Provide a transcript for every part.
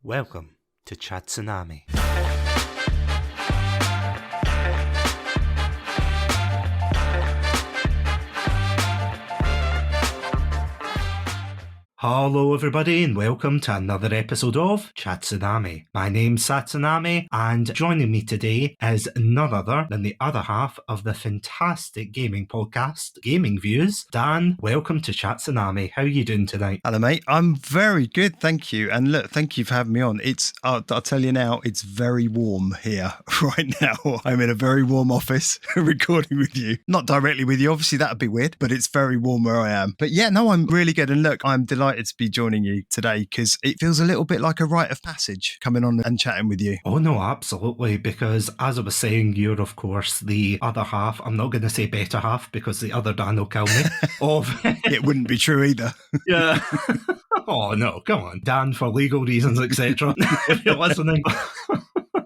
Welcome to Chatsunami. Hello everybody and welcome to another episode of Chatsunami. My name's Satsunami and joining me today is none other than the other half of the fantastic gaming podcast, Gaming Views. Dan, welcome to Chatsunami. How are you doing tonight? Hello mate, I'm very good, thank you. And look, thank you for having me on. I'll tell you now, it's very warm here right now. I'm in a very warm office recording with you. Not directly with you, obviously that would be weird, but it's very warm where I am. But yeah, no, I'm really good. And look, I'm delighted to be joining you today because it feels a little bit like a rite of passage coming on and chatting with you. Oh no, absolutely, because as I was saying, you're of course the other half. I'm not going to say better half because the other Dan will kill me. It wouldn't be true either. Yeah. Oh no, come on. Dan, for legal reasons, etc. If you're listening.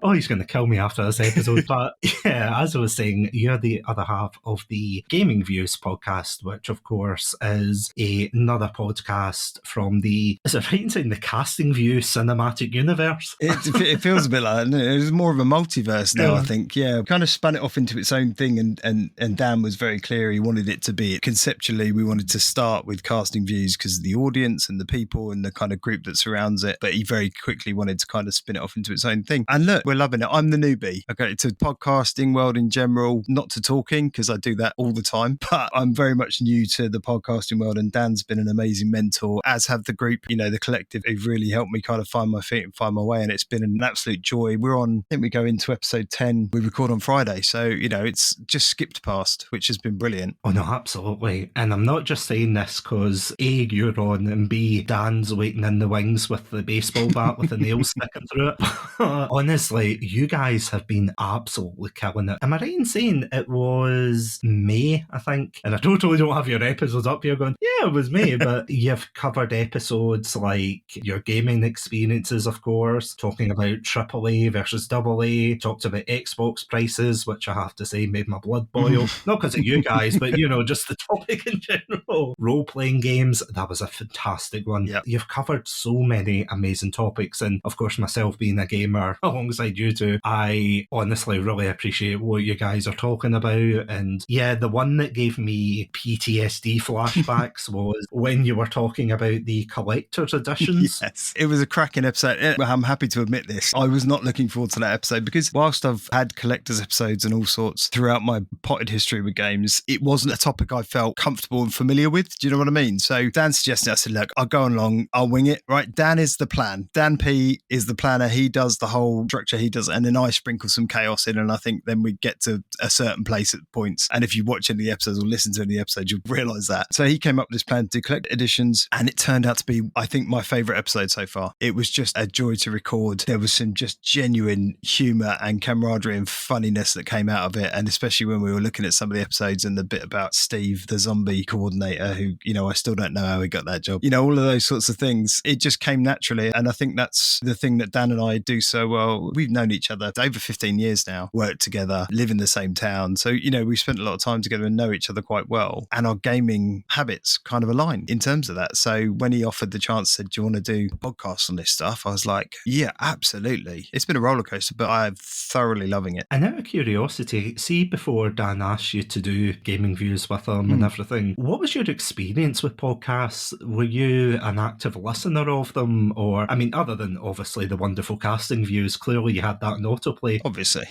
Oh, he's going to kill me after this episode. But yeah, as I was saying, you're the other half of the Gaming Views podcast, which of course is another podcast from is it right in saying the Casting View cinematic universe? It feels a bit like that. It's more of a multiverse now, I think. Yeah, kind of spun it off into its own thing. And Dan was very clear he wanted it to be. Conceptually, we wanted to start with Casting Views because of the audience and the people and the kind of group that surrounds it. But he very quickly wanted to kind of spin it off into its own thing. And look, we're loving it. I'm the newbie. Okay, to podcasting world in general, not to talking because I do that all the time, but I'm very much new to the podcasting world and Dan's been an amazing mentor, as have the group, the collective, who've really helped me kind of find my feet and find my way, and it's been an absolute joy. I think we go into episode 10, we record on Friday, so, it's just skipped past, which has been brilliant. Oh no, absolutely. And I'm not just saying this because A, you're on, and B, Dan's waiting in the wings with the baseball bat with the nails sticking through it. Honestly, you guys have been absolutely killing it. Am I right in saying it was May, I think? And I totally don't have your episodes up here going, yeah, it was May, but you've covered episodes like your gaming experiences, of course, talking about AAA versus AA, talked about Xbox prices, which I have to say made my blood boil. Not because of you guys, but, just the topic in general. Role-playing games, that was a fantastic one. Yep. You've covered so many amazing topics, and of course, myself being a gamer alongside you two, I honestly really appreciate what you guys are talking about. And yeah, the one that gave me PTSD flashbacks was when you were talking about the collector's editions. Yes, it was a cracking episode. I'm happy to admit this. I was not looking forward to that episode because whilst I've had collector's episodes and all sorts throughout my potted history with games, it wasn't a topic I felt comfortable and familiar with. Do you know what I mean? So Dan suggested, I said, look, I'll go along, I'll wing it. Right, Dan is the plan. Dan P is the planner. He does the whole structure. He does, and then I sprinkle some chaos in, and I think then we get to a certain place at points. And if you watch any episodes or listen to any episodes, you'll realise that. So he came up with this plan to do collect editions, and it turned out to be, I think, my favourite episode so far. It was just a joy to record. There was some just genuine humour and camaraderie and funniness that came out of it, and especially when we were looking at some of the episodes and the bit about Steve, the zombie coordinator, who, I still don't know how he got that job. All of those sorts of things. It just came naturally, and I think that's the thing that Dan and I do so well. We've known each other over 15 years now, worked together, live in the same town. So, we spent a lot of time together and know each other quite well. And our gaming habits kind of align in terms of that. So when he offered the chance, said, do you want to do a podcast on this stuff? I was like, yeah, absolutely. It's been a roller coaster, but I'm thoroughly loving it. And out of curiosity, see, before Dan asked you to do Gaming Views with him and everything, what was your experience with podcasts? Were you an active listener of them? Or, other than obviously the wonderful Casting Views, clearly you had that in autoplay. Obviously.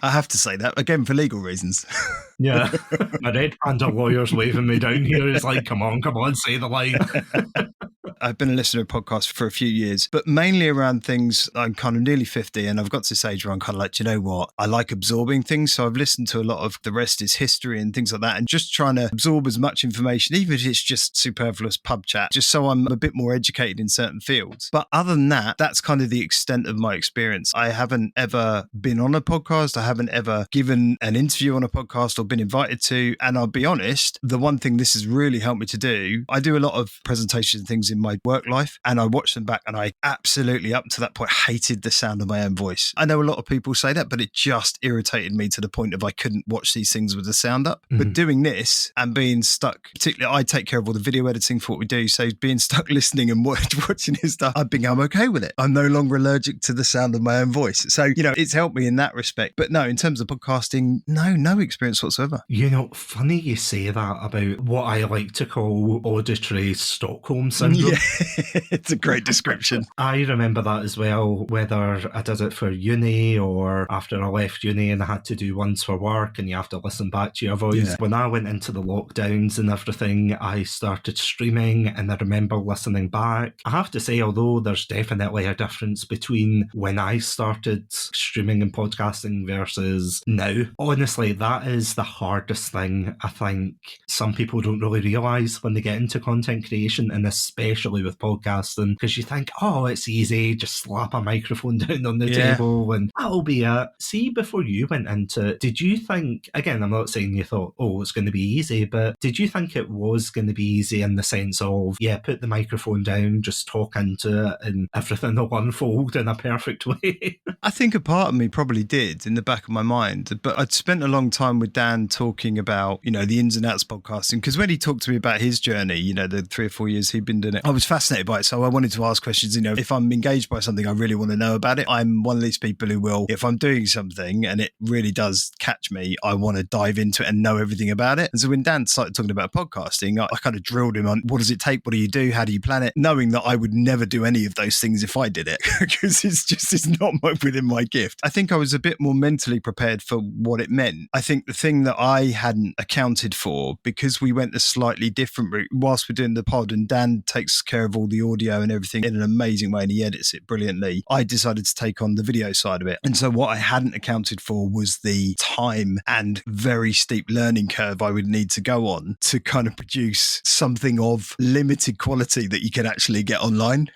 I have to say that, again, for legal reasons. Yeah. My red panda lawyer's waving me down here. It's like, come on, say the line. I've been a listener of podcasts for a few years, but mainly around things. I'm kind of nearly 50 and I've got to this age where I'm kind of like, do you know what? I like absorbing things. So I've listened to a lot of The Rest is History and things like that, and just trying to absorb as much information, even if it's just superfluous pub chat, just so I'm a bit more educated in certain fields. But other than that, that's kind of the extent of my experience. I haven't ever been on a podcast. I haven't ever given an interview on a podcast or been invited to. And I'll be honest, the one thing this has really helped me to do, I do a lot of presentations and things in my my work life, and I watched them back and I absolutely, up to that point, hated the sound of my own voice. I know a lot of people say that, but it just irritated me to the point of I couldn't watch these things with the sound up. But doing this and being stuck, particularly I take care of all the video editing for what we do, so being stuck listening and watching his stuff, I've become okay with it. I'm no longer allergic to the sound of my own voice. So, it's helped me in that respect. But no, in terms of podcasting, no experience whatsoever. Funny you say that about what I like to call auditory Stockholm syndrome. Yeah, it's a great description. I remember that as well, whether I did it for uni or after I left uni and I had to do ones for work and you have to listen back to your voice. Yeah. When I went into the lockdowns and everything, I started streaming and I remember listening back. I have to say, although there's definitely a difference between when I started streaming and podcasting versus now, honestly, that is the hardest thing I think some people don't really realise when they get into content creation, and especially with podcasting, because you think, oh, it's easy, just slap a microphone down on the table and that'll be it. See, before you went into it, did you think, again, I'm not saying you thought, oh, it's going to be easy, but did you think it was going to be easy in the sense of, put the microphone down, just talk into it and everything will unfold in a perfect way? I think a part of me probably did in the back of my mind, but I'd spent a long time with Dan talking about, the ins and outs of podcasting, because when he talked to me about his journey, the 3 or 4 years he'd been doing it, I was fascinated by it. So I wanted to ask questions, if I'm engaged by something, I really want to know about it. I'm one of these people who will, if I'm doing something and it really does catch me, I want to dive into it and know everything about it. And so when Dan started talking about podcasting, I kind of drilled him on, what does it take? What do you do? How do you plan it? Knowing that I would never do any of those things if I did it, because it's not within my gift. I think I was a bit more mentally prepared for what it meant. I think the thing that I hadn't accounted for, because we went a slightly different route whilst we're doing the pod, and Dan takes care of all the audio and everything in an amazing way and he edits it brilliantly, I decided to take on the video side of it. And so what I hadn't accounted for was the time and very steep learning curve I would need to go on to kind of produce something of limited quality that you can actually get online.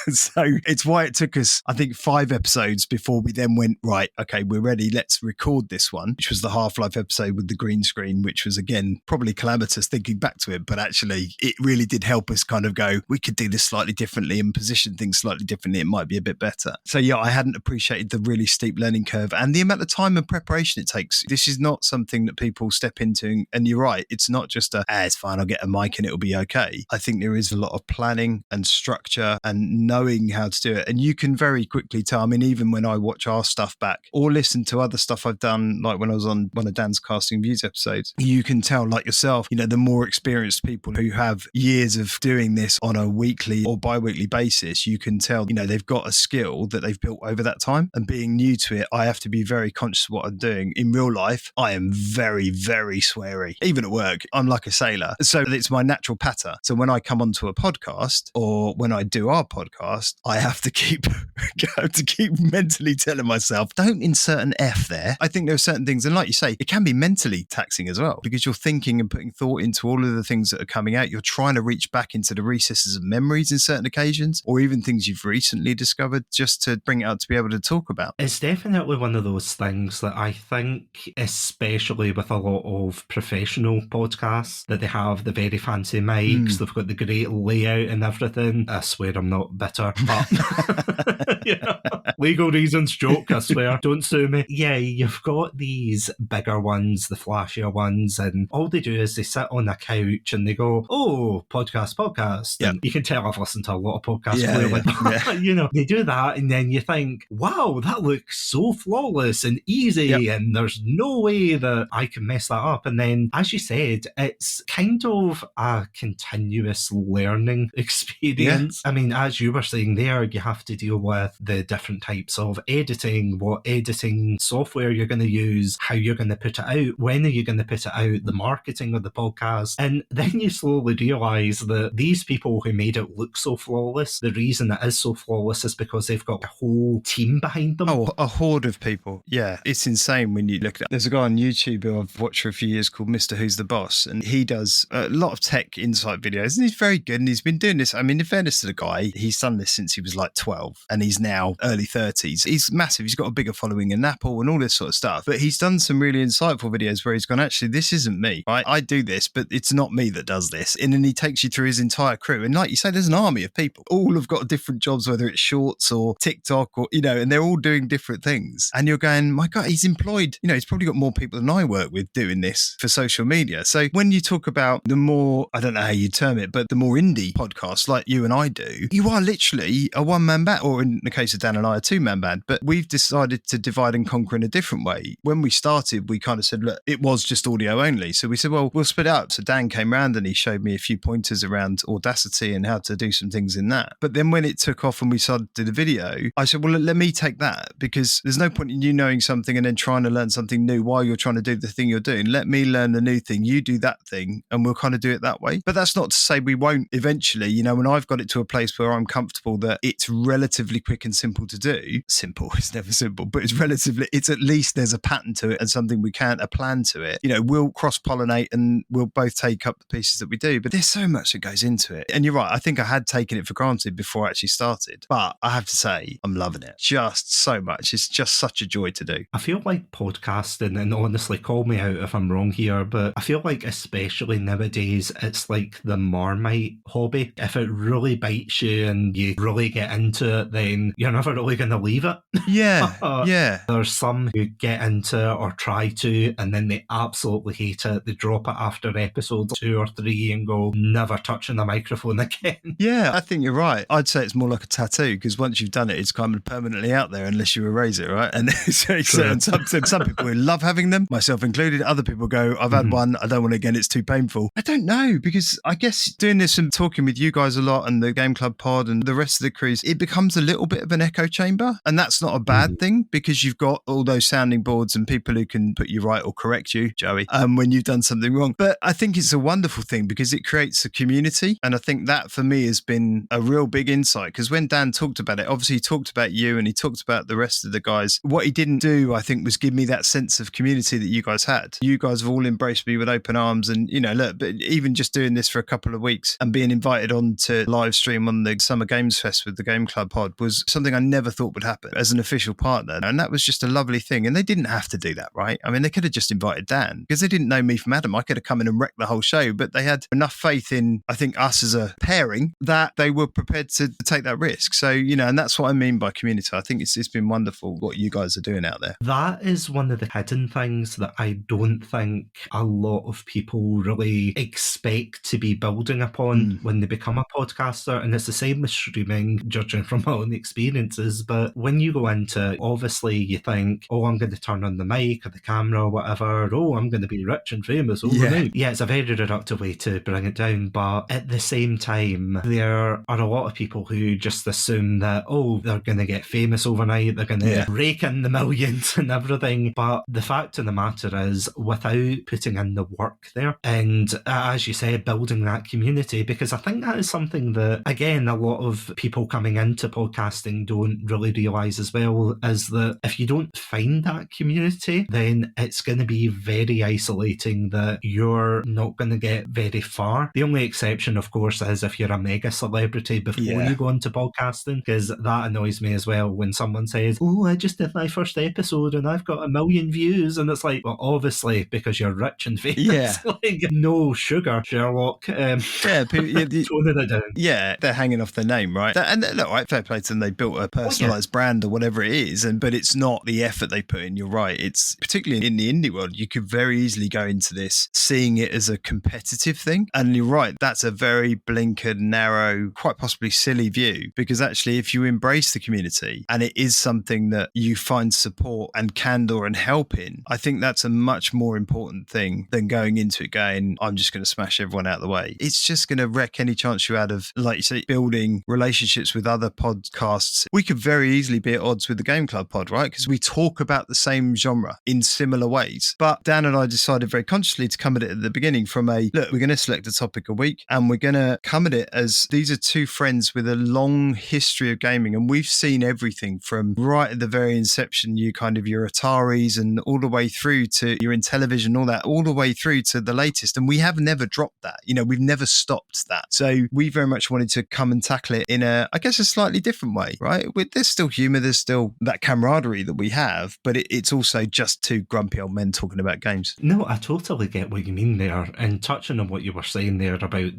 So it's why it took us, I think, 5 episodes before we then went, right, okay, we're ready, let's record this one, which was the Half-Life episode with the green screen, which was, again, probably calamitous thinking back to it, but actually it really did help us kind of go, we could do this slightly differently and position things slightly differently. It might be a bit better. So I hadn't appreciated the really steep learning curve and the amount of time and preparation it takes. This is not something that people step into. And you're right, it's not just it's fine, I'll get a mic and it'll be okay. I think there is a lot of planning and structure and knowing how to do it. And you can very quickly tell, I mean, even when I watch our stuff back or listen to other stuff I've done, like when I was on one of Dan's Casting Views episodes, you can tell, like yourself, the more experienced people who have years of doing this on a weekly or bi-weekly basis, you can tell, they've got a skill that they've built over that time. And being new to it, I have to be very conscious of what I'm doing. In real life, I am very, very sweary. Even at work, I'm like a sailor. So it's my natural patter. So when I come onto a podcast or when I do our podcast, I have to keep mentally telling myself, don't insert an F there. I think there are certain things, and like you say, it can be mentally taxing as well, because you're thinking and putting thought into all of the things that are coming out. You're trying to reach back into the recesses of memories in certain occasions, or even things you've recently discovered, just to bring it out to be able to talk about. It's definitely one of those things that I think, especially with a lot of professional podcasts, that they have the very fancy mics, they've got the great layout and everything. I swear I'm not bitter, but legal reasons joke, I swear. Don't sue me. Yeah, you've got these bigger ones, the flashier ones, and all they do is they sit on a couch and they go, oh, podcast. Yep. And you can tell I've listened to a lot of podcasts they do that, and then you think, wow, that looks so flawless and easy, and there's no way that I can mess that up. And then, as you said, it's kind of a continuous learning experience. I mean, as you were saying there, you have to deal with the different types of editing, what editing software you're going to use, how you're going to put it out, when are you going to put it out, the marketing of the podcast. And then you slowly realise that these people who made it look so flawless, the reason it is so flawless is because they've got a whole team behind them. Oh, a horde of people. Yeah, it's insane when you look at it. There's a guy on YouTube who I've watched for a few years called Mr. Who's the Boss, and he does a lot of tech insight videos, and he's very good, and he's been doing this. I mean, in fairness to the guy, he's done this since he was like 12, and he's now early 30s. He's massive. He's got a bigger following in Apple and all this sort of stuff, but he's done some really insightful videos where he's gone, actually, this isn't me. I do this, but it's not me that does this. And then he takes you through his entire crew. And like like you say, there's an army of people. All have got different jobs, whether it's Shorts or TikTok or, and they're all doing different things. And you're going, my God, he's employed, he's probably got more people than I work with doing this for social media. So when you talk about the more, I don't know how you term it, but the more indie podcasts like you and I do, you are literally a one-man band, or in the case of Dan and I, a two-man band. But we've decided to divide and conquer in a different way. When we started, we kind of said, look, it was just audio only. So we said, well, we'll split up. So Dan came round and he showed me a few pointers around Audacity and how to do some things in that. But then when it took off and we started to do the video, I said, well, let me take that, because there's no point in you knowing something and then trying to learn something new while you're trying to do the thing you're doing. Let me learn the new thing. You do that thing and we'll kind of do it that way. But that's not to say we won't eventually, when I've got it to a place where I'm comfortable that it's relatively quick and simple to do. Simple, it's never simple, but it's at least there's a pattern to it and something we can, a plan to it. We'll cross-pollinate and we'll both take up the pieces that we do, but there's so much that goes into it. And you're right, I think I had taken it for granted before I actually started, but I have to say I'm loving it just so much. It's just such a joy to do. I feel like podcasting, and honestly, call me out if I'm wrong here, but I feel like especially nowadays, it's like the Marmite hobby. If it really bites you and you really get into it, then you're never really going to leave it. Yeah, yeah. There's some who get into it or try to, and then they absolutely hate it. They drop it after episode 2 or 3 and go, never touching the microphone again. Yeah, I think you're right. I'd say it's more like a tattoo, because once you've done it, it's kind of permanently out there unless you erase it, right? And so some people who love having them, myself included. Other people go, I've had one, I don't want it again, it's too painful. I don't know, because I guess doing this and talking with you guys a lot and the Game Club pod and the rest of the crews, it becomes a little bit of an echo chamber. And that's not a bad thing, because you've got all those sounding boards and people who can put you right or correct you, Joey, when you've done something wrong. But I think it's a wonderful thing because it creates a community. And I think that for me has been a real big insight, because when Dan talked about it, obviously he talked about you and he talked about the rest of the guys. What he didn't do, I think, was give me that sense of community that you guys had. You guys have all embraced me with open arms, and look, but even just doing this for a couple of weeks and being invited on to live stream on the Summer Games Fest with the Game Club pod was something I never thought would happen as an official partner. And that was just a lovely thing. And they didn't have to do that, right? I mean, they could have just invited Dan, because they didn't know me from Adam. I could have come in and wrecked the whole show, but they had enough faith in, I think, us as a pairing that they were prepared to take that risk. So, and that's what I mean by community. I think it's been wonderful what you guys are doing out there. That is one of the hidden things that I don't think a lot of people really expect to be building upon when they become a podcaster. And it's the same with streaming, judging from my own experiences. But when you go into, obviously you think, oh, I'm going to turn on the mic or the camera or whatever. Oh, I'm going to be rich and famous overnight. Yeah, it's a very reductive way to bring it down. But at the same time, there are a lot of people who just assume that, oh, they're going to get famous overnight. They're going to rake in the millions and everything. But the fact of the matter is, without putting in the work there and, as you said, building that community, because I think that is something that, again, a lot of people coming into podcasting don't really realise as well, is that if you don't find that community, then it's going to be very isolating, that you're not going to get very far. The only exception, of course, is if you're a mega celebrity before you go into podcasting, because that annoys me as well when someone says, oh, I just did my first episode and I've got 1 million views, and it's like, well, obviously because you're rich and famous. Like, no sugar, Sherlock. Toning it down. Yeah, they're hanging off their name, right? And look, right, fair play to them, they built a personalised brand or whatever it is, but it's not the effort they put in. You're right. It's particularly in the indie world, you could very easily go into this seeing it as a competitive thing. And you're right, that's a very blinkered, narrow, quite possibly silly view, because actually if you embrace the community and it is something that you find support and candor and help in, I think that's a much more important thing than going into it going, I'm just going to smash everyone out of the way. It's just going to wreck any chance you had of, like you say, building relationships with other podcasts. We could very easily be at odds with the Game Club pod, right? Because we talk about the same genre in similar ways. But Dan and I decided very consciously to come at it at the beginning from a, look, we're going to select a topic a week and we're going to come at it as these are two friends with a long history of gaming, and we've seen everything from right at the very inception, your Ataris and all the way through to your Intellivision, all that, all the way through to the latest. And we have never dropped that. We've never stopped that. So we very much wanted to come and tackle it in a slightly different way, right? There's still humour, there's still that camaraderie that we have, but it's also just two grumpy old men talking about games. No, I totally get what you mean there. And touching on what you were saying there about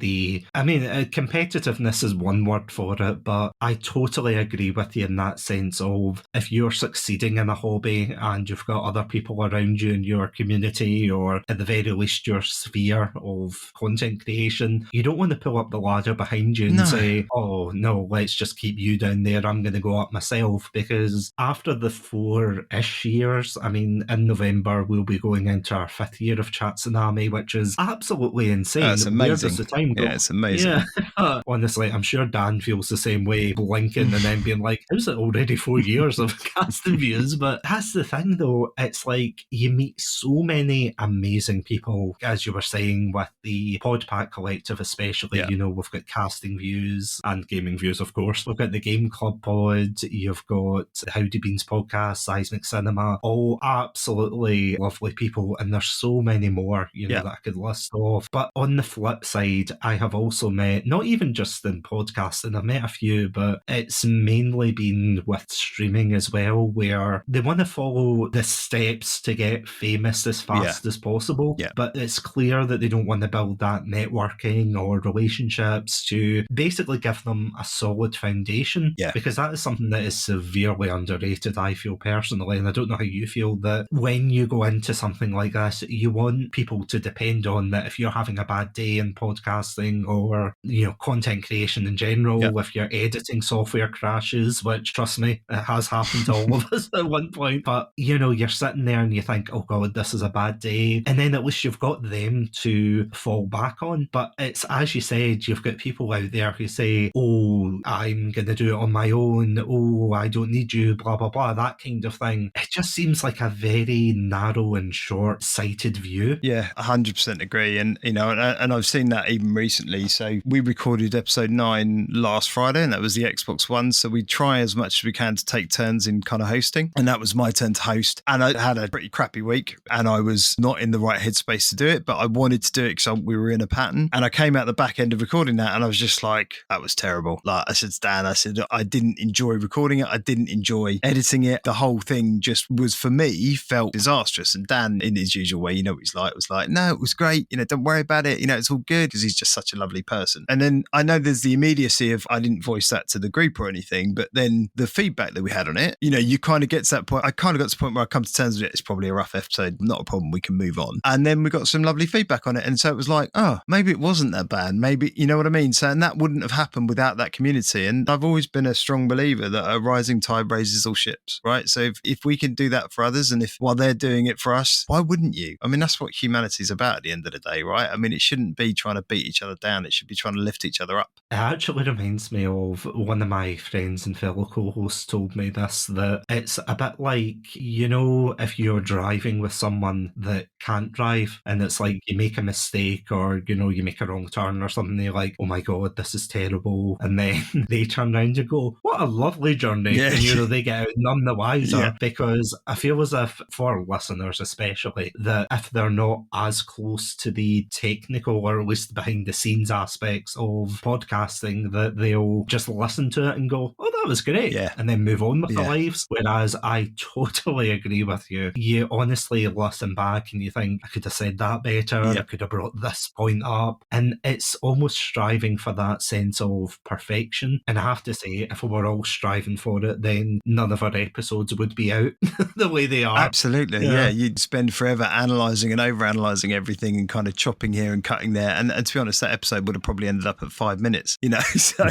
competitiveness is one word for it, but I totally agree with you in that sense of if you're succeeding in a hobby and you've got other people around you in your community or at the very least your sphere of content creation, you don't want to pull up the ladder behind you and say, oh no, let's just keep you down there, I'm going to go up myself. Because after the 4-ish years, I mean, in November we'll be going into our 5th year of Chatsunami, which is absolutely insane. That's amazing. Where does the time go? Yeah, it's amazing. Yeah. Honestly, I'm sure Dan feels the same way, blinking and then being like, how's it already 4 years of casting views? But that's the thing though, it's like you meet so many amazing people, as you were saying, with the PodPack collective especially. Yeah. You know, we've got casting views and gaming views, of course. We've got the Game Club Pod, you've got the Howdy Beans podcast, Seismic Cinema, all absolutely lovely people, and there's so many more, you know, that I could list off. But on the flip side, I have also met, not even just in podcasting, I've met a few, but it's mainly been with streaming as well, where they want to follow the steps to get famous as fast as possible, but it's clear that they don't want to build that networking or relationships to basically give them a solid foundation, because that is something that is severely underrated, I feel personally, and I don't know how you feel, that when you go into something like this, you want people to depend on that if you're having a bad day in podcasting or, you know, content creation in general, if your editing software crashes, which, trust me, it has happened to all of us at one point, but, you know, you're sitting there and you think, oh God, this is a bad day, and then at least you've got them to fall back on. But it's, as you said, you've got people out there who say, oh, I'm going to do it on my own, oh, I don't need you, blah, blah, blah, that kind of thing. It just seems like a very narrow and short-sighted view. Yeah, 100% agree. And, you know, and I've seen that even recently. So we recorded episode 9 last Friday, and that was the Xbox One. So we try as much as we can to take turns in kind of hosting. And that was my turn to host. And I had a pretty crappy week and I was not in the right headspace to do it, but I wanted to do it because we were in a pattern. And I came out the back end of recording that and I was just like, that was terrible. Like I said to Dan, I said, I didn't enjoy recording it. I didn't enjoy editing it. The whole thing just was, for me, felt disastrous. And Dan, in his usual way, you know what he's like, was like, no, it was great. You know, don't worry about it. You know, it's all good, because he's just such a lovely person. And then I know there's the immediacy of, I didn't voice that to the group or anything, but then the feedback that we had on it, you know, you kind of get to that point. I kind of got to the point where I come to terms with it. It's probably a rough episode, not a problem. We can move on. And then we got some lovely feedback on it. And so it was like, oh, maybe it wasn't that bad. Maybe, you know what I mean? So, and that wouldn't have happened without that community. And I've always been a strong believer that a rising tide raises all ships, right? So if we can do that for others, and if while they're doing it for us, why wouldn't you? I mean, that's what humanity is about at the end of the day, right? I mean, it shouldn't be trying to beat each other down. It should be trying to lift each other up. It actually reminds me of one of my friends and fellow co-hosts told me this, that it's a bit like, you know, if you're driving with someone that can't drive and it's like you make a mistake or, you know, you make a wrong turn or something, you're like, oh my God, this is terrible. And then they turn around and go, what a lovely journey. Yeah. And, you know, they get out none the wiser, because I feel as if, for listeners especially, that if they're not as close to the technical or at least behind the scenes aspects of podcasting, that they'll just listen to it and go, oh, that was great, and then move on with their lives. Whereas I totally agree with you. You honestly listen back and you think, I could have said that better, I could have brought this point up. And it's almost striving for that sense of perfection. And I have to say, if we were all striving for it, then none of our episodes would be out the way they are. Absolutely, yeah. You'd spend forever analysing and overanalyzing everything and kind of chopping here and cutting there. And to be honest, that episode would have probably ended up at 5 minutes, you know, so,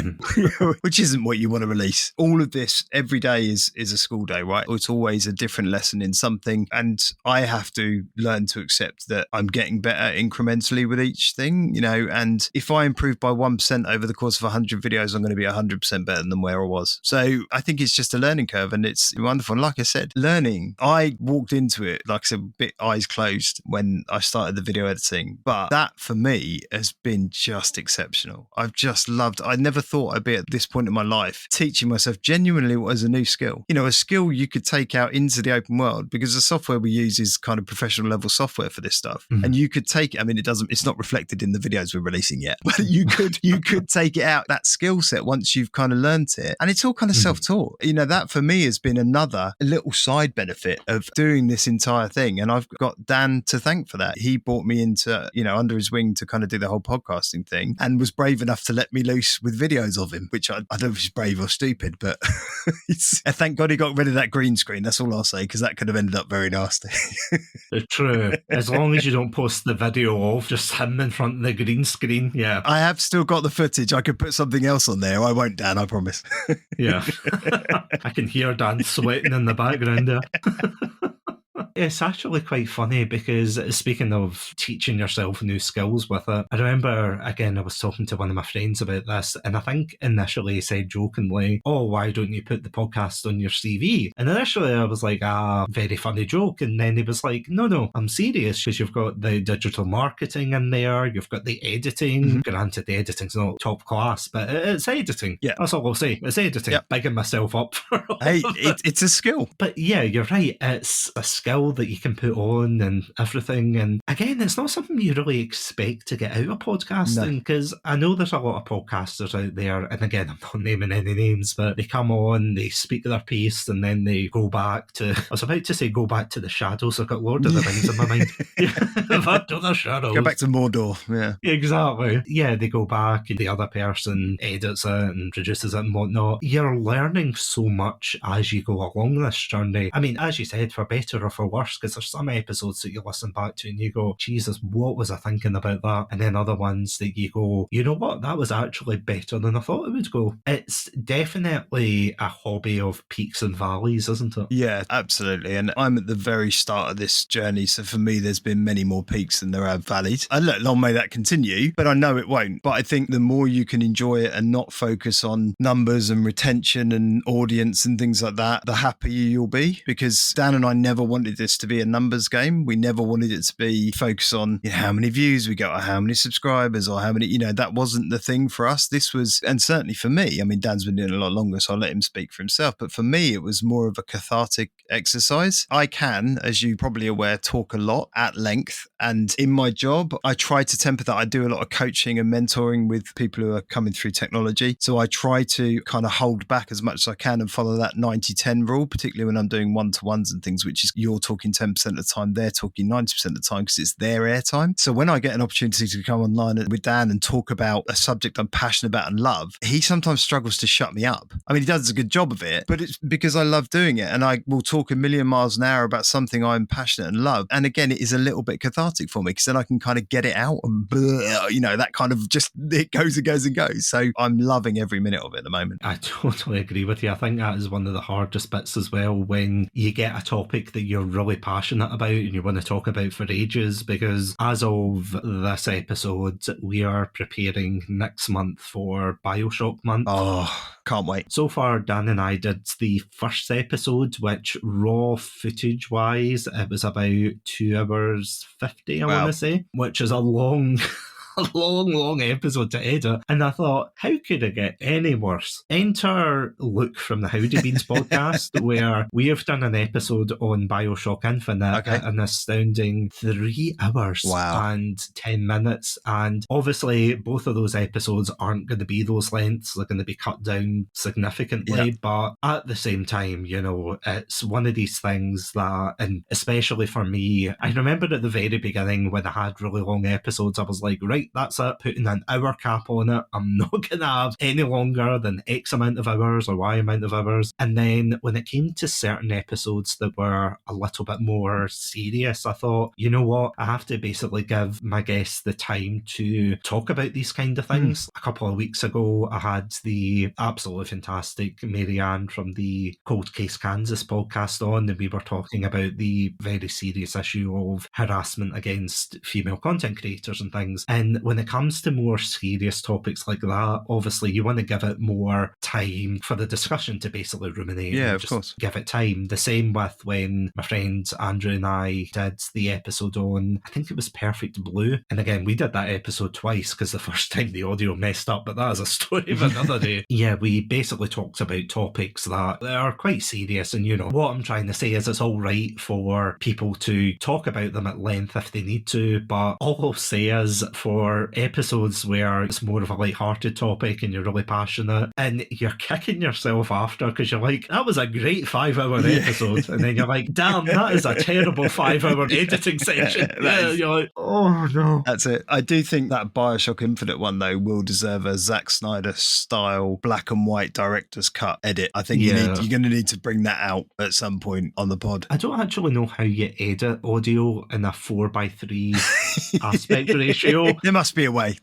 which isn't what you want to release. All of this every day is a school day, right? It's always a different lesson in something. And I have to learn to accept that I'm getting better incrementally with each thing, you know, and if I improve by 1% over the course of 100 videos, I'm going to be 100% better than where I was. So I think it's just a learning curve and it's wonderful. And like I said, learning, I walked into it, like I said, a bit eyes closed when I started the video editing, but that for me has been just exceptional. I've just loved, I never thought I'd be at this point in my life teaching myself genuinely what is a new skill. You know, a skill you could take out into the open world, because the software we use is kind of professional level software for this stuff. And you could take it, I mean, it's not reflected in the videos we're releasing yet, but you could take it out, that skill set, once you've kind of learnt it. And it's all kind of self-taught. You know, that for me has been another little side benefit of doing this entire thing. And I've got Dan to thank for that. He brought me into, you know, under his wing to kind of do the whole podcasting thing. And and was brave enough to let me loose with videos of him, which I don't know if he's brave or stupid, but thank God he got rid of that green screen. That's all I'll say, because that could have ended up very nasty. True. As long as you don't post the video of just him in front of the green screen, yeah. I have still got the footage. I could put something else on there. I won't, Dan, I promise. Yeah. I can hear Dan sweating in the background there. It's actually quite funny because speaking of teaching yourself new skills with it, I remember, again, I was talking to one of my friends about this, and I think initially he said jokingly, oh, why don't you put the podcast on your CV? And initially I was like, very funny joke. And then he was like, no, I'm serious, because you've got the digital marketing in there, you've got the editing. Mm-hmm. Granted, the editing's not top class, but it's editing. Yeah. That's all I'll say. It's editing. Yep. Bigging myself up for Hey, it's a skill. But yeah, you're right. It's a skill that you can put on and everything. And again, it's not something you really expect to get out of podcasting, because I know there's a lot of podcasters out there, and again, I'm not naming any names, but they come on, they speak their piece, and then they go back to, I was about to say go back to the shadows. I've got Lord of the Rings in my mind. Back to the shadows. Go back to Mordor, yeah. Exactly. Yeah, they go back and the other person edits it and produces it and whatnot. You're learning so much as you go along this journey. I mean, as you said, for better or for worse, because there's some episodes that you listen back to and you go, Jesus, what was I thinking about that? And then other ones that you go, you know what, that was actually better than I thought it would go. It's definitely a hobby of peaks and valleys, isn't it? Yeah, absolutely. And I'm at the very start of this journey, so for me there's been many more peaks than there have valleys. And look, long may that continue, but I know it won't. But I think the more you can enjoy it and not focus on numbers and retention and audience and things like that, the happier you'll be. Because Dan and I never wanted this to be a numbers game. We never wanted it to be focused on how many views we got or how many subscribers or how many, that wasn't the thing for us. This was, and certainly for me, I mean, Dan's been doing it a lot longer, so I'll let him speak for himself. But for me, it was more of a cathartic exercise. I can, as you probably aware, talk a lot at length. And in my job, I try to temper that. I do a lot of coaching and mentoring with people who are coming through technology. So I try to kind of hold back as much as I can and follow that 90-10 rule, particularly when I'm doing one-to-ones and things, which is you're talking 10% of the time, they're talking 90% of the time because it's their airtime. So when I get an opportunity to come online with Dan and talk about a subject I'm passionate about and love, he sometimes struggles to shut me up. I mean, he does a good job of it, but it's because I love doing it. And I will talk a million miles an hour about something I'm passionate and love. And again, it is a little bit cathartic for me because then I can kind of get it out and, that kind of just, it goes and goes and goes. So I'm loving every minute of it at the moment. I totally agree with you. I think that is one of the hardest bits as well, when you get a topic that you're really passionate about and you want to talk about for ages, because as of this episode, we are preparing next month for BioShock month. Oh, can't wait. So far, Dan and I did the first episode, which raw footage wise, it was about 2 hours 50, I want to say, which is a long episode to edit. And I thought, how could it get any worse? Enter Luke from the Howdy Beans podcast, where we have done an episode on BioShock Infinite at an astounding 3 hours and 10 minutes. And obviously, both of those episodes aren't going to be those lengths. They're going to be cut down significantly. Yeah. But at the same time, it's one of these things that, and especially for me, I remember at the very beginning when I had really long episodes, I was like, right, that's it, putting an hour cap on it. I'm not going to have any longer than X amount of hours or Y amount of hours. And then when it came to certain episodes that were a little bit more serious, I thought, you know what, I have to basically give my guests the time to talk about these kind of things. A couple of weeks ago, I had the absolutely fantastic Marianne from the Cold Case Kansas podcast on, and we were talking about the very serious issue of harassment against female content creators and things. And when it comes to more serious topics like that, obviously you want to give it more time for the discussion to basically ruminate. Yeah, and of course. Give it time. The same with when my friend Andrew and I did the episode on, I think it was Perfect Blue. And again, we did that episode twice because the first time the audio messed up, but that is a story of another day. Yeah, we basically talked about topics that are quite serious. And what I'm trying to say is it's all right for people to talk about them at length if they need to, but all I'll say is for for episodes where it's more of a light-hearted topic and you're really passionate and you're kicking yourself after because you're like, that was a great 5-hour episode. And then you're like, damn, that is a terrible 5-hour editing session. You're like, oh no. That's it. I do think that Bioshock Infinite one, though, will deserve a Zack Snyder style black and white director's cut edit. I think you're going to need to bring that out at some point on the pod. I don't actually know how you edit audio in a 4:3 aspect ratio. There must be a way.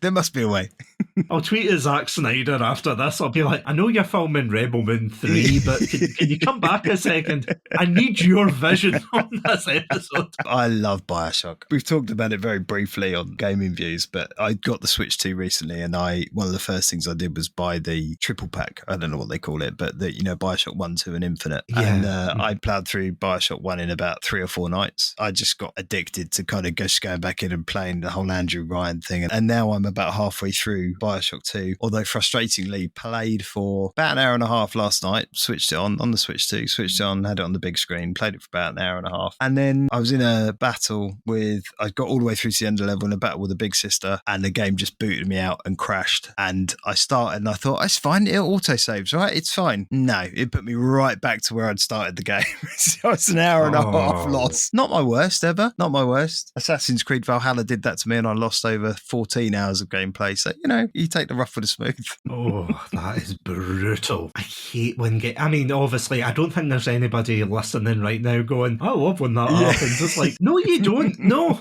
I'll tweet at Zack Snyder after this. I'll be like, I know you're filming Rebel Moon 3, but can you come back a second? I need your vision on this episode. I love Bioshock. We've talked about it very briefly on Gaming Views, but I got the Switch 2 recently, and one of the first things I did was buy the triple pack. I don't know what they call it, but Bioshock 1, 2 and Infinite. Yeah. And I plowed through Bioshock 1 in about 3 or 4 nights. I just got addicted to kind of just going back in and playing the whole Andrew Ryan thing. And now I'm about halfway through Bioshock 2, although frustratingly played for about an hour and a half last night, switched it on the Switch 2, switched it on, had it on the big screen, played it for about an hour and a half. And then I was in a battle I got all the way through to the end of the level in a battle with a big sister, and the game just booted me out and crashed. And I started and I thought, it's fine, it auto-saves, right? It's fine. No, it put me right back to where I'd started the game. So it's an hour and a half loss. Not my worst ever, not my worst. Assassin's Creed Valhalla did that to me and I lost over 14 hours of gameplay. So, you take the rough with the smooth. Oh, that is brutal. I hate when obviously, I don't think there's anybody listening right now going, I love when that happens. It's like, no, you don't. No,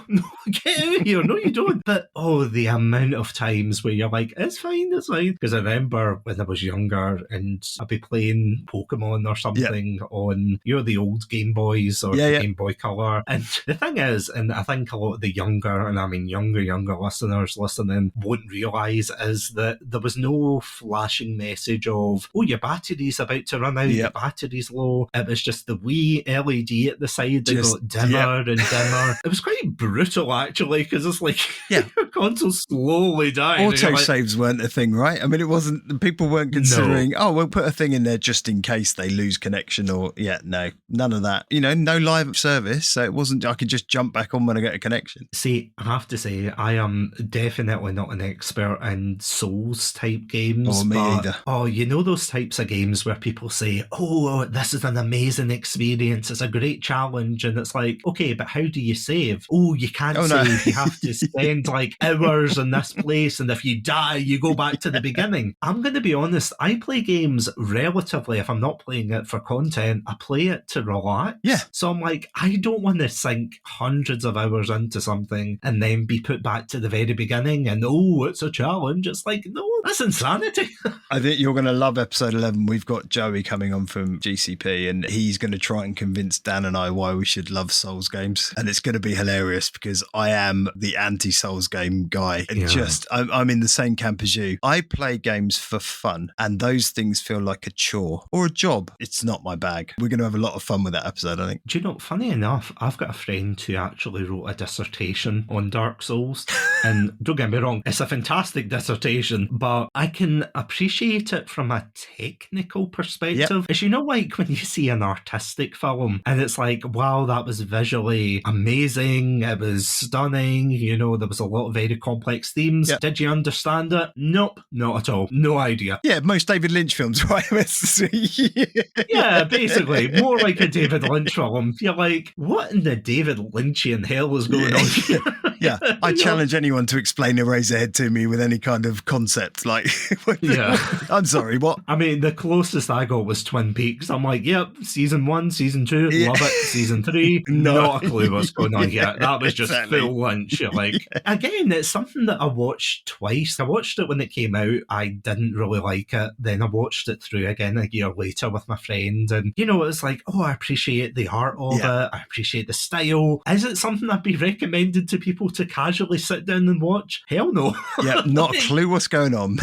get out of here. No, you don't. But, the amount of times where you're like, it's fine. Because I remember when I was younger and I'd be playing Pokemon or something on, the old Game Boys or the Game Boy Color. And the thing is, and I think a lot of the younger, and I mean younger listeners listening won't realise is that there was no flashing message of, your battery's about to run out, your battery's low. It was just the wee LED at the side that got dimmer and dimmer. It was quite brutal actually, because it's like your console's slowly dying. Auto-saves weren't a thing, right? I mean, it wasn't, people weren't considering, we'll put a thing in there just in case they lose connection or, no, none of that. No live service, so it wasn't, I could just jump back on when I get a connection. See, I have to say, I am definitely not an expert in Souls type games. Oh, me either. Those types of games where people say, this is an amazing experience, it's a great challenge, and it's like, okay, but how do you save? You can't save, you have to spend like hours in this place, and if you die, you go back to the beginning. I'm going to be honest, I play games relatively, if I'm not playing it for content, I play it to relax. Yeah. So I'm like, I don't want to sink hundreds of hours into something and then be put back to the very beginning and, it's a challenge. It's like, no, that's insanity. I think you're going to love episode 11. We've got Joey coming on from GCP and he's going to try and convince Dan and I why we should love Souls games. And it's going to be hilarious because I am the anti-Souls game guy. And I'm in the same camp as you. I play games for fun and those things feel like a chore or a job. It's not my bag. We're going to have a lot of fun with that episode, I think. Do you know, funny enough, I've got a friend who actually wrote a dissertation on Dark Souls. And don't get me wrong, it's a fantastic dissertation, but I can appreciate it from a technical perspective. As like when you see an artistic film and it's like, wow, that was visually amazing, it was stunning, there was a lot of very complex themes. Did you understand it? Nope, not at all. No idea. Yeah, most David Lynch films, right? Yeah, basically. More like a David Lynch film. You're like, what in the David Lynchian hell is going on here? Yeah, I challenge anyone to explain Eraserhead to me with any kind of concept. Like, I'm sorry, what? I mean, the closest I got was Twin Peaks. I'm like, yep, season 1, season 2, love it. Season 3, not a clue what's going on here. That was just full Lynch. You're like, again, it's something that I watched twice. I watched it when it came out. I didn't really like it. Then I watched it through again a year later with my friend. And, it's like, I appreciate the art of it. I appreciate the style. Is it something I'd be recommended to people to casually sit down and watch? Hell no. Yeah, not a clue what's going on.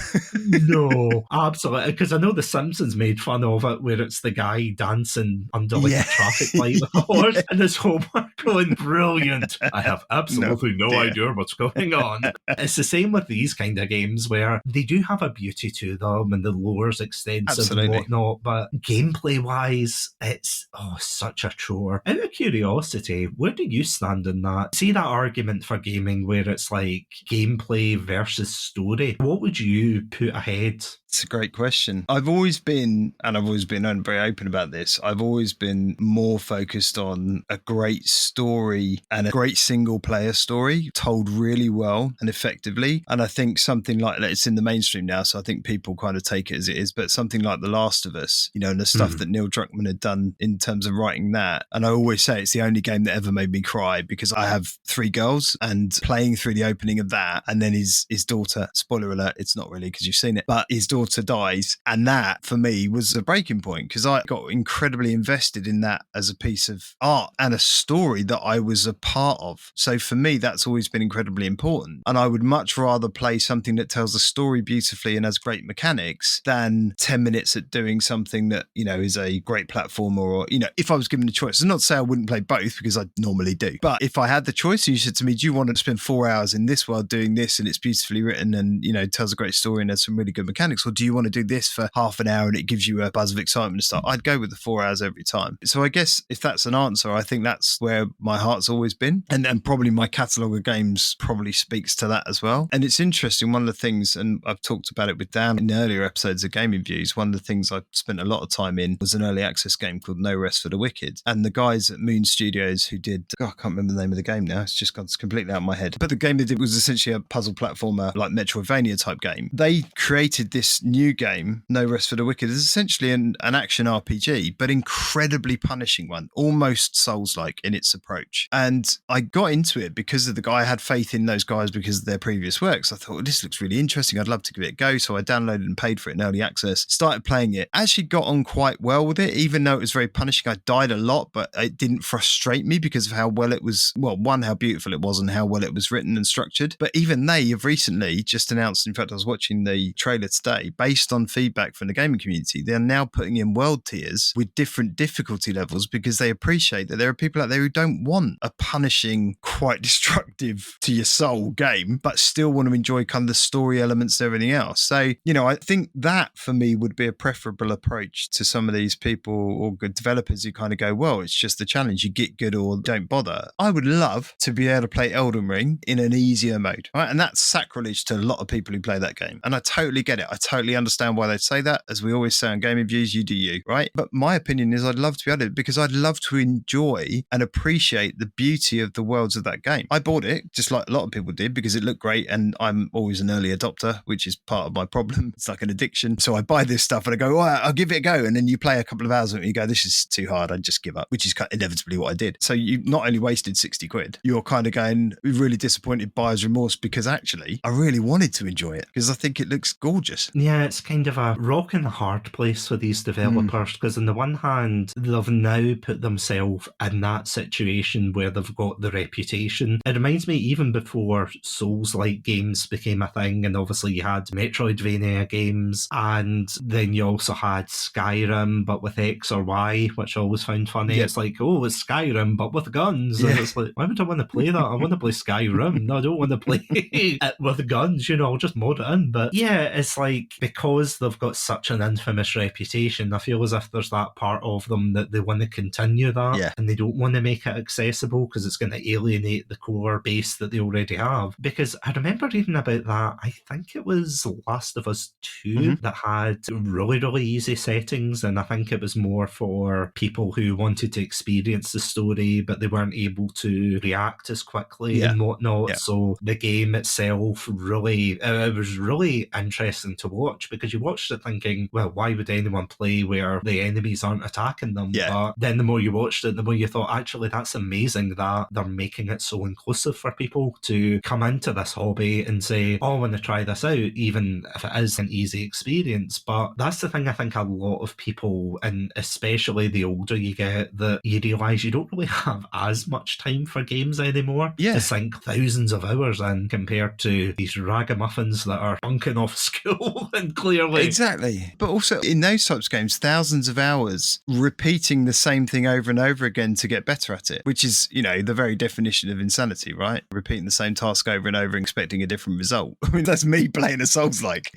No, absolutely. Because I know The Simpsons made fun of it, where it's the guy dancing under a traffic light with a horse, and his homework going, brilliant. I have absolutely no idea what's going on. It's the same with these kind of games where they do have a beauty to them and the lore's extensive and whatnot, but gameplay-wise, it's such a chore. Out of curiosity, where do you stand in that? See that argument for for gaming where it's like gameplay versus story. What would you put ahead? It's a great question. I've always been very open about this, I've always been more focused on a great story and a great single player story told really well and effectively. And I think something like that, it's in the mainstream now, so I think people kind of take it as it is, but something like The Last of Us, and the stuff that Neil Druckmann had done in terms of writing that. And I always say it's the only game that ever made me cry, because I have 3 girls, and playing through the opening of that, and then his daughter, spoiler alert, it's not really because you've seen it, but his daughter dies, and that for me was a breaking point, because I got incredibly invested in that as a piece of art and a story that I was a part of. So for me, that's always been incredibly important, and I would much rather play something that tells a story beautifully and has great mechanics than 10 minutes at doing something that is a great platformer, or if I was given the choice. It's not to say I wouldn't play both, because I normally do, but if I had the choice and you said to me, do you want to spend 4 hours in this world doing this and it's beautifully written and tells a great story and has some really good mechanics, or do you want to do this for half an hour and it gives you a buzz of excitement and stuff, I'd go with the 4 hours every time. So I guess if that's an answer, I think that's where my heart's always been, and probably my catalogue of games probably speaks to that as well. And it's interesting, one of the things, and I've talked about it with Dan in earlier episodes of Gaming Views, one of the things I spent a lot of time in was an early access game called No Rest for the Wicked, and the guys at Moon Studios who did, I can't remember the name of the game now, it's just gone completely out of my head, but the game they did was essentially a puzzle platformer, like Metroidvania type game. They created this new game, No Rest for the Wicked. It's essentially an action RPG, but incredibly punishing one, almost Souls-like in its approach. And I got into it because of the guy. I had faith in those guys because of their previous works. I thought, well, this looks really interesting, I'd love to give it a go. So I downloaded and paid for it in early access, started playing it, actually got on quite well with it, even though it was very punishing. I died a lot, but it didn't frustrate me because of how well it was, well, one, how beautiful it was and how well it was written and structured. But even they have recently just announced, in fact, I was watching the trailer today, based on feedback from the gaming community, they're now putting in world tiers with different difficulty levels, because they appreciate that there are people out there who don't want a punishing, quite destructive to your soul game, but still want to enjoy kind of the story elements and everything else. So, I think that for me would be a preferable approach to some of these people or good developers who kind of go, well, it's just the challenge, you get good or don't bother. I would love to be able to play Elden Ring in an easier mode, right? And that's sacrilege to a lot of people who play that game. And I totally get it. I totally understand why they'd say that. As we always say on Gaming Views, you do you, right? But my opinion is I'd love to be able to, because I'd love to enjoy and appreciate the beauty of the worlds of that game. I bought it, just like a lot of people did, because it looked great, and I'm always an early adopter, which is part of my problem. It's like an addiction. So I buy this stuff and I go, oh, I'll give it a go. And then you play a couple of hours of it and you go, this is too hard, I'd just give up, which is inevitably what I did. So you not only wasted 60 quid, you're kind of going really disappointed, buyer's remorse, because actually I really wanted to enjoy it because I think it looks gorgeous. Yeah, it's kind of a rock and a hard place for these developers, because on the one hand, they've now put themselves in that situation where they've got the reputation. It reminds me, even before Souls-like games became a thing, and obviously you had Metroidvania games, and then you also had Skyrim, but with X or Y, which I always found funny. Yep. It's like, oh, it's Skyrim, but with guns. Yeah. And it's like, why would I want to play that? I want to play Skyrim. No, I don't want to play it with guns, I'll just mod it in. But yeah, it's like, because they've got such an infamous reputation, I feel as if there's that part of them that they want to continue that, Yeah. and they don't want to make it accessible because it's going to alienate the core base that they already have. Because I remember reading about that, I think it was Last of Us 2 that had really, really easy settings, and I think it was more for people who wanted to experience the story, but they weren't able to react as quickly and whatnot. Yeah. So the game itself really, it was really interesting to watch, because you watched it thinking, well, why would anyone play where the enemies aren't attacking them? Yeah. But then the more you watched it, the more you thought, actually, that's amazing that they're making it so inclusive for people to come into this hobby and say, oh, I want to try this out, even if it is an easy experience. But that's the thing, I think a lot of people, and especially the older you get, that you realise you don't really have as much time for games anymore to sink thousands of hours in, compared to these ragamuffins that are bunking off school and clearly... Exactly. But also in those types of games, thousands of hours repeating the same thing over and over again to get better at it, which is, the very definition of insanity, right? Repeating the same task over and over and expecting a different result. I mean, that's me playing a Souls-like,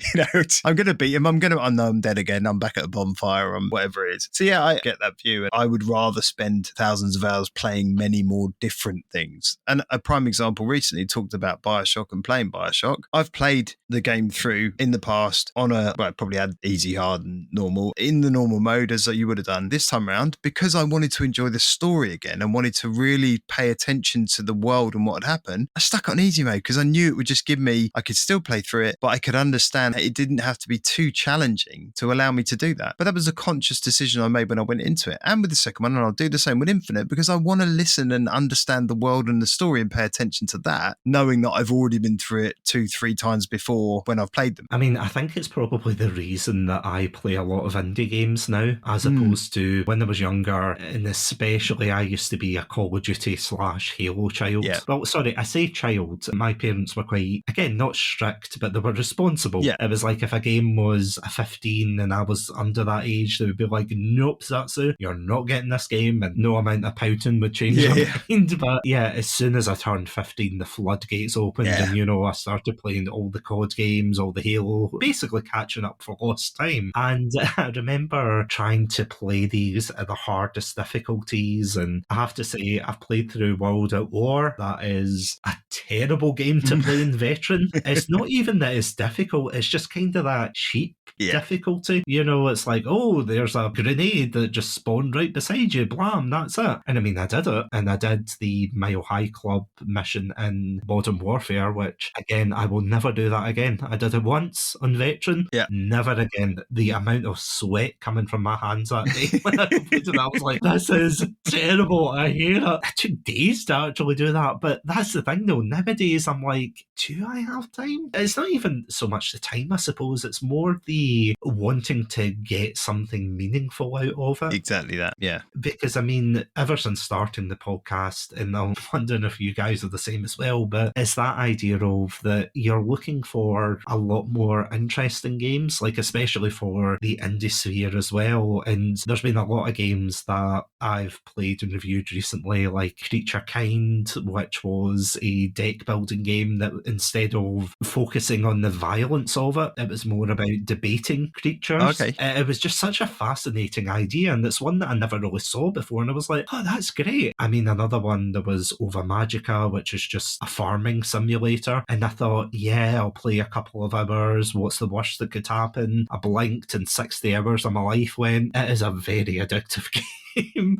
I'm going to beat him. I know I'm dead again. I'm back at a bonfire or whatever it is. So yeah, I get that view. I would rather spend thousands of hours playing many more different things. And prime example recently talked about Bioshock and playing Bioshock. I've played the game through in the past on probably had easy, hard and normal, in the normal mode as you would have done this time around, because I wanted to enjoy the story again and wanted to really pay attention to the world and what had happened. I stuck it on easy mode because I knew it would just give me, I could still play through it, but I could understand that it didn't have to be too challenging to allow me to do that. But that was a conscious decision I made when I went into it. And with the second one, and I'll do the same with Infinite, because I want to listen and understand the world and the story and pay attention to that, knowing that I've already been through it 2-3 times before when I've played them. I mean, I think it's probably the reason that I play a lot of indie games now, as opposed to when I was younger, and especially I used to be a Call of Duty / Halo child. Yeah. Well, sorry, I say child. My parents were quite, again, not strict, but they were responsible. Yeah. It was like if a game was a 15 and I was under that age, they would be like, nope, Satsu, you're not getting this game, and no amount of pouting would change your mind. But yeah, as soon as I turned 15, the floodgates opened, and I started playing all the COD games, all the Halo, basically catching up for lost time. And I remember trying to play these at the hardest difficulties, and I have to say, I've played through World at War. That is a terrible game to play in veteran. It's not even that it's difficult, it's just kind of that cheap difficulty. It's like, oh, there's a grenade that just spawned right beside you, blam, that's it. And I mean, I did it, and I did the Mile High Club mission in Modern Warfare, which, again, I will never do that again. I did it once on veteran, never again. The amount of sweat coming from my hands that day when I completed that, I was like, this is terrible, I hate it. It took days to actually do that, but that's the thing though, nowadays I'm like, do I have time? It's not even so much the time, I suppose, it's more the wanting to get something meaningful out of it. Exactly that, yeah. Because I mean, ever since starting the podcast, and I'm wondering if you guys are the same as well, but it's that idea of that you're looking for a lot more interesting games, like especially for the indie sphere as well. And there's been a lot of games that I've played and reviewed recently, like Creature Kind, which was a deck building game that instead of focusing on the violence of it, it was more about debating creatures. Okay. It was just such a fascinating idea, and it's one that I never really saw before, and I was like, oh, that's great. I mean, another one, there was Ova Magica, which is just a farming simulator, and I thought, yeah, I'll play a couple of hours, what's the worst that could happen? I blinked and 60 hours of my life went. It is a very addictive game.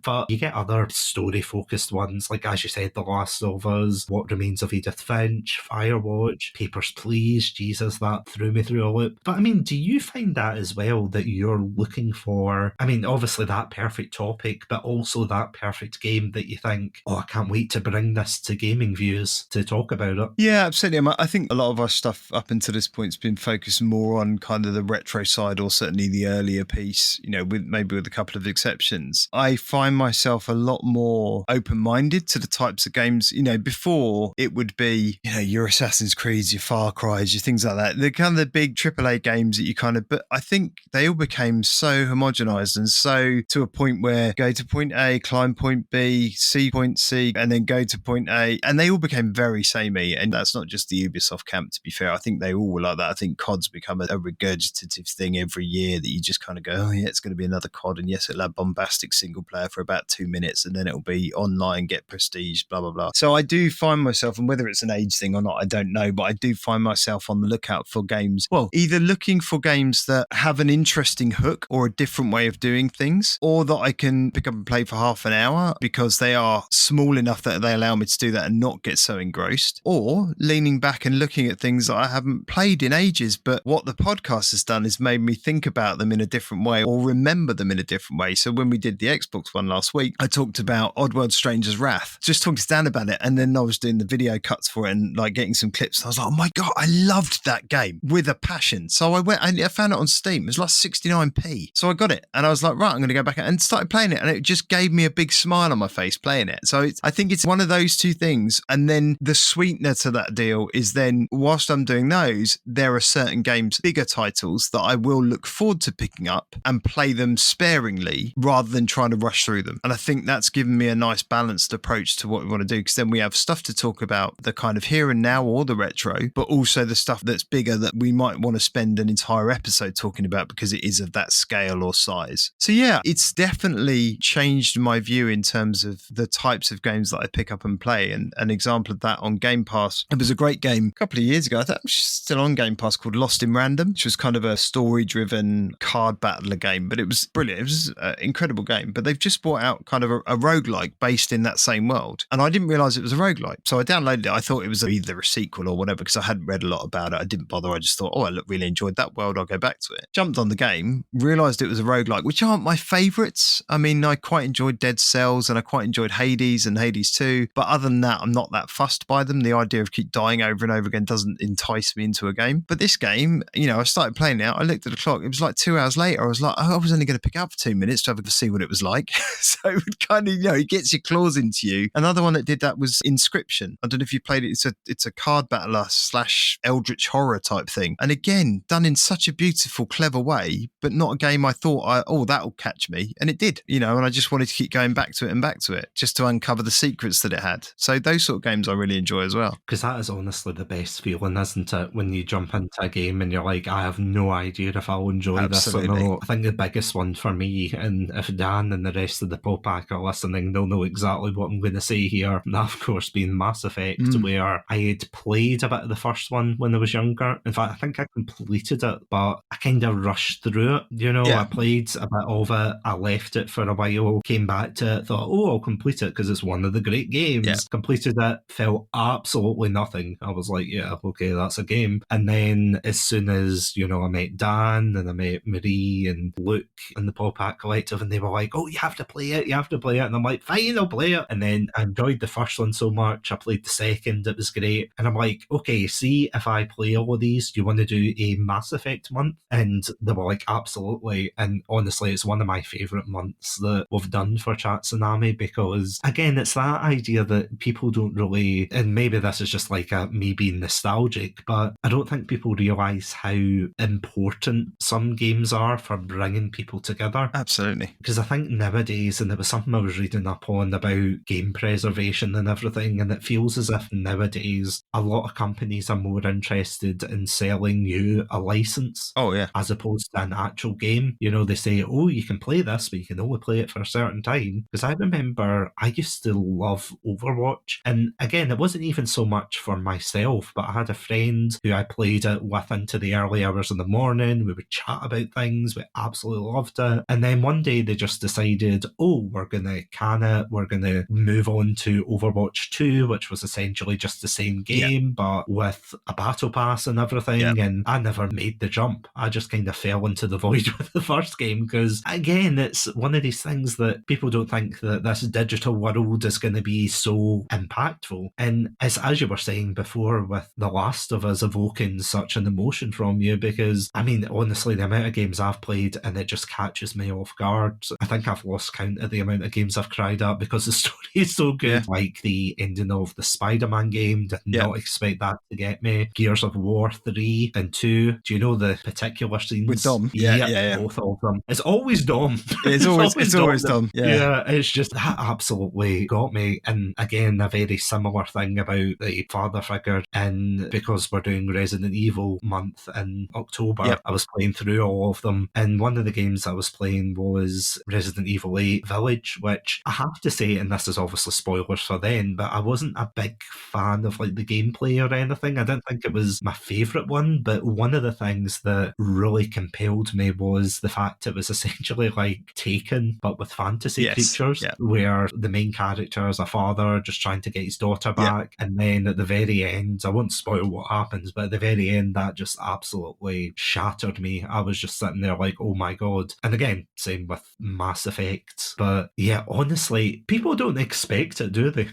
But you get other story-focused ones, like, as you said, The Last of Us, What Remains of Edith Finch, Firewatch, Papers, Please. Jesus, that threw me through a loop. But I mean, do you find that as well, that you're looking for, I mean, obviously that perfect topic, but also that perfect game that you think, oh, I can't wait to bring this to Gaming Views to talk about it? Yeah, absolutely. I think a lot of our stuff up until this point has been focused more on kind of the retro side, or certainly the earlier piece, with a couple of exceptions. I find myself a lot more open-minded to the types of games, before it would be, your Assassin's Creeds, your Far Cry's, your things like that. They're kind of the big AAA games that you but I think they all became so homogenized and so to a point where go to point A, climb point B, see point C, and then go to point A, and they all became very samey. And that's not just the Ubisoft camp, to be fair. I think they all were like that. I think COD's become a regurgitative thing every year that you just kind of go, oh yeah, it's going to be another COD, and yes, it'll have bombastic single player for about 2 minutes, and then it'll be online, get prestige, blah blah blah. So I do find myself, and whether it's an age thing or not, I don't know, but I do find myself on the lookout for games, either looking for games that have an interesting hook or a different way of doing things, or that I can pick up and play for half an hour because they are small enough that they allow me to do that and not get so engrossed, or leaning back and looking at things that I haven't played in ages, but what the podcast has done is made me think about them in a different way or remember them in a different way. So when we did the Xbox one last week, I talked about Oddworld Stranger's Wrath, just talking to Dan about it, and then I was doing the video cuts for it and like getting some clips. I was like, oh my God, I loved that game with a passion. So I went, I found it on Steam. It was like 69p. So I got it and I was like, right, I'm going to go back and started playing it. And it just gave me a big smile on my face playing it. So I think it's one of those two things. And then the sweetener to that deal is then whilst I'm doing those, there are certain games, bigger titles that I will look forward to picking up and play them sparingly rather than trying kind of rush through them. And I think that's given me a nice balanced approach to what we want to do, because then we have stuff to talk about, the kind of here and now or the retro, but also the stuff that's bigger that we might want to spend an entire episode talking about because it is of that scale or size. So yeah, it's definitely changed my view in terms of the types of games that I pick up and play. And an example of that on Game Pass, it was a great game a couple of years ago, I think it was still on Game Pass, called Lost in Random, which was kind of a story-driven card battler game, but it was brilliant. It was an incredible game. But they've just brought out kind of a roguelike based in that same world. And I didn't realise it was a roguelike. So I downloaded it. I thought it was either a sequel or whatever, because I hadn't read a lot about it. I didn't bother. I just thought, oh, I really enjoyed that world. I'll go back to it. Jumped on the game, realised it was a roguelike, which aren't my favourites. I mean, I quite enjoyed Dead Cells and I quite enjoyed Hades and Hades 2. But other than that, I'm not that fussed by them. The idea of keep dying over and over again doesn't entice me into a game. But this game, I started playing it. I looked at the clock. It was like 2 hours later. I was like, oh, I was only going to pick it up for 2 minutes to have a see what it was like. So it would kind of, it gets your claws into you. Another one that did that was Inscription. I don't know if you played it. It's a card battler / eldritch horror type thing. And again, done in such a beautiful, clever way, but not a game I thought, that'll catch me. And it did, and I just wanted to keep going back to it just to uncover the secrets that it had. So those sort of games I really enjoy as well. Because that is honestly the best feeling, isn't it? When you jump into a game and you're like, I have no idea if I'll enjoy Absolutely. this or not. I think the biggest one for me, and if Dan and the rest of the PodPack are listening, they'll know exactly what I'm going to say here. That, of course, being Mass Effect, where I had played a bit of the first one when I was younger. In fact, I think I completed it, but I kind of rushed through it. I played a bit of it, I left it for a while, came back to it, thought, I'll complete it because it's one of the great games. Yeah. Completed it, felt absolutely nothing. I was like, yeah, okay, that's a game. And then as soon as, I met Dan and I met Marie and Luke in the PodPack Collective, and they were like, you have to play it. And I'm like, fine, I'll play it. And then I enjoyed the first one so much. I played the second, it was great. And I'm like, okay, see, if I play all of these, do you want to do a Mass Effect month? And they were like, absolutely. And honestly, it's one of my favourite months that we've done for Chatsunami, because again, it's that idea that people don't really, and maybe this is just like me being nostalgic, but I don't think people realise how important some games are for bringing people together. Absolutely. Because I think nowadays, and there was something I was reading up on about game preservation and everything, and it feels as if nowadays a lot of companies are more interested in selling you a license. Oh, yeah. As opposed to an actual game. They say, you can play this, but you can only play it for a certain time. Because I remember I used to love Overwatch. And again, it wasn't even so much for myself, but I had a friend who I played it with into the early hours in the morning. We would chat about things. We absolutely loved it. And then one day they just decided, we're going to can it. We're going to move on to Overwatch 2, which was essentially just the same game, but with a battle pass and everything. Yeah. And I never made the jump. I just kind of fell into the void with the first game, because again, it's one of these things that people don't think that this digital world is going to be so impactful. And as you were saying before, with The Last of Us evoking such an emotion from you, because I mean, honestly, the amount of games I've played and it just catches me off guard. I think I've lost count of the amount of games I've cried at because the story is so good. Yeah. Like the ending of the Spider-Man game, did not expect that to get me. Gears of War 3 and 2. Do you know the particular scenes? With Dom. Yeah. Both of them. It's always Dom. It's always Dom. Yeah, it's just, that absolutely got me. And again, a very similar thing about the father figure. And because we're doing Resident Evil month in October, I was playing through all of them. And one of the games I was playing was Resident Evil 8 Village, which I have to say, and this is obviously spoilers for then, but I wasn't a big fan of like the gameplay or anything. I didn't think it was my favourite one, but one of the things that really compelled me was the fact it was essentially like Taken, but with fantasy creatures, where the main character is a father just trying to get his daughter back. And then at the very end, I won't spoil what happens, but at the very end, that just absolutely shattered me. I was just sitting there like, oh my God. And again, same with Mass Effect. But yeah, honestly, people don't expect it, do they?